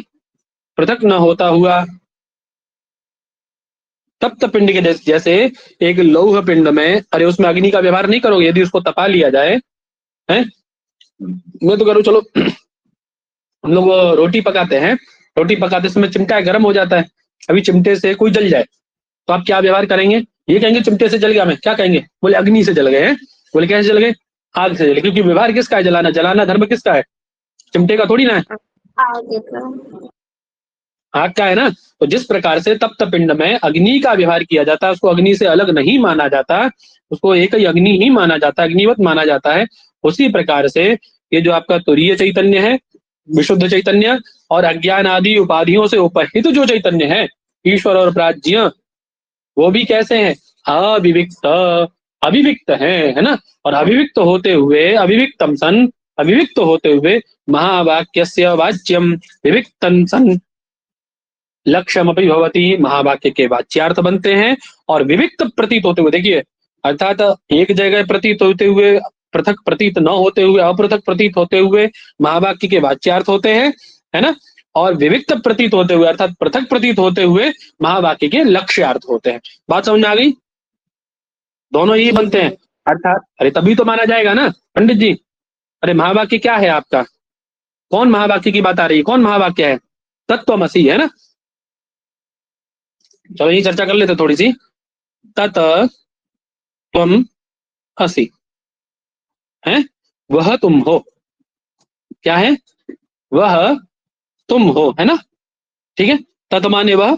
पृथक न होता हुआ। तप्त पिंड के जैसे एक लौह पिंड में, अरे उसमें अग्नि का व्यवहार नहीं करोगे, यदि उसको तपा लिया जाए, है, मैं तो करूँ, चलो हम लोग रोटी पकाते हैं, रोटी पकाते समय चिमटा गर्म हो जाता है, अभी चिमटे से कोई जल जाए तो आप क्या व्यवहार करेंगे? ये कहेंगे चिमटे से जल गया मैं, क्या कहेंगे? बोले अग्नि से जल गए हैं। बोले कैसे जल गए? आग से जल गए। क्योंकि व्यवहार किसका है? जलाना। जलाना धर्म किसका है? चिमटे का थोड़ी ना है, आग का है ना। तो जिस प्रकार से तप्त पिंड में अग्नि का व्यवहार किया जाता है, उसको अग्नि से अलग नहीं माना जाता, उसको एक ही अग्नि ही माना जाता है, अग्निवत माना जाता है। उसी प्रकार से ये जो आपका तुरीय चैतन्य है, विशुद्ध चैतन्य, और अज्ञान आदि उपाधियों से उपहित जो चैतन्य है, ईश्वर और प्राज्ञ, वो भी कैसे हैं? अविविक्त, अविविक्त है ना। और अविविक्त होते हुए, अविविक्तम सन, अविविक्त होते हुए महावाक्यस्य वाच्यम विविक्तन सन लक्ष्यमपि भवति, महावाक्य के वाच्यार्थ बनते हैं और विविक्त प्रतीत होते हुए, देखिए अर्थात एक जगह प्रतीत होते हुए, पृथक प्रतीत न होते हुए, अपृथक प्रतीत होते हुए महावाक्य के वाच्यार्थ होते हैं, है ना। और विविक्त प्रतीत होते हुए अर्थात पृथक प्रतीत होते हुए महावाक्य के लक्ष्यार्थ होते हैं। बात समझ में आ गई? दोनों ही बनते हैं अर्थात, अरे तभी तो माना जाएगा ना पंडित जी। अरे महावाक्य क्या है आपका? कौन महावाक्य की बात आ रही है? कौन महावाक्य है? तत्त्वमसि, है ना। चलो ये चर्चा कर लेते थोड़ी सी। तत त्वम असि, है, वह तुम हो। क्या है? वह तुम हो, है ना, ठीक है। तत माने वह,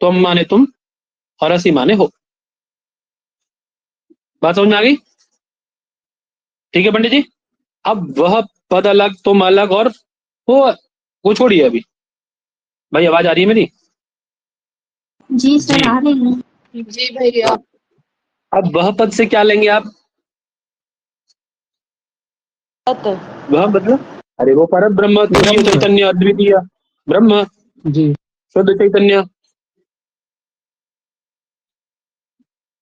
त्वम माने तुम, और असि माने हो। बात समझ में आ गई? ठीक है पंडित जी। अब वह पद अलग, तुम अलग, और वो छोड़िए अभी, भाई आवाज आ रही है मेरी? जी सर जी। आ रही है। जी भैया। अब वह पद से क्या लेंगे आप? वह मतलब अरे वो पर ब्रह्म, तुरीय ब्रह्म। चैतन्य, अद्वितीय ब्रह्म, जी शुद्ध चैतन्य,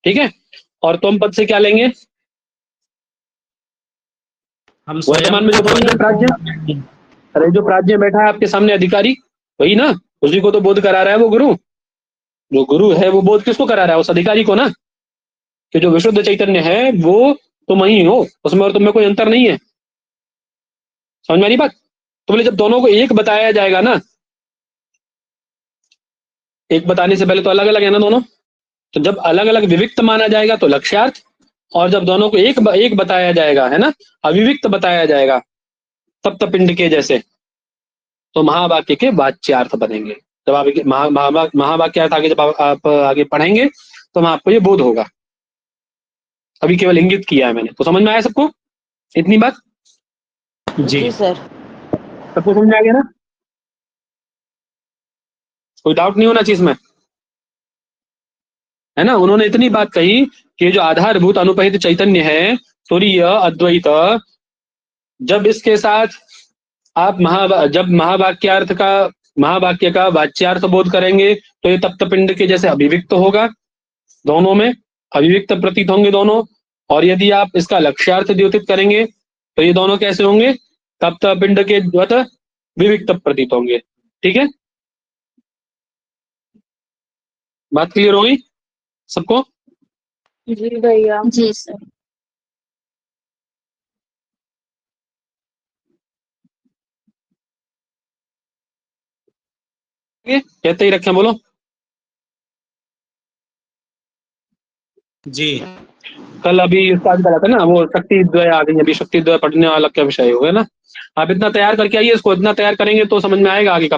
ठीक है। और तुम पद से क्या लेंगे? हम वर्तमान में जो बोध है प्राज्ञ, स्वयं अरे जो प्राज्ञ बैठा है आपके सामने अधिकारी, वही ना, उसी को तो बोध करा रहा है वो गुरु। जो गुरु है वो बोध किसको करा रहा है? उस अधिकारी को ना, कि जो विशुद्ध चैतन्य है वो तुम ही हो, उसमें और तुम में कोई अंतर नहीं है। समझ में आ रही बात? तो बोले जब दोनों को एक बताया जाएगा ना, एक बताने से पहले तो अलग अलग है ना दोनों, तो जब अलग अलग विविक्त माना जाएगा तो लक्ष्यार्थ, और जब दोनों को एक बताया जाएगा, है ना, अविविक्त बताया जाएगा तप्त पिंड के जैसे, तो महावाक्य के वाच्यार्थ बनेंगे। जब आप महावाक्यार्थ आगे जब आप आगे पढ़ेंगे तो वहां आपको ये बोध होगा। अभी केवल इंगित किया है मैंने, तो समझ में आया सबको इतनी बात? जी जी सर। सबको समझ में आ गया ना? कोई डाउट नहीं होना चाहिए इसमें, है ना। उन्होंने इतनी बात कही कि जो आधारभूत अनुपहित चैतन्य है, तुरीय अद्वैत, जब इसके साथ आप जब महावाक्य का वाच्यार्थ बोध करेंगे तो ये तप्त पिंड के जैसे अभिव्यक्त होगा, दोनों में अभिव्यक्त प्रतीत होंगे दोनों। और यदि आप इसका लक्ष्यार्थ द्योतित करेंगे तो ये दोनों कैसे होंगे? तप्त पिंड के द्वत विविक्त प्रतीत होंगे। ठीक है, बात क्लियर होगी सबको? जी भैया। जी सर। कहते ही रखें, बोलो। जी कल अभी स्टार्ट करा था ना वो शक्ति द्वय आ गई, अभी शक्ति द्वय पढ़ने वाला क्या विषय होगा ना। आप इतना तैयार करके आइए, इसको इतना तैयार करेंगे तो समझ में आएगा आगे का।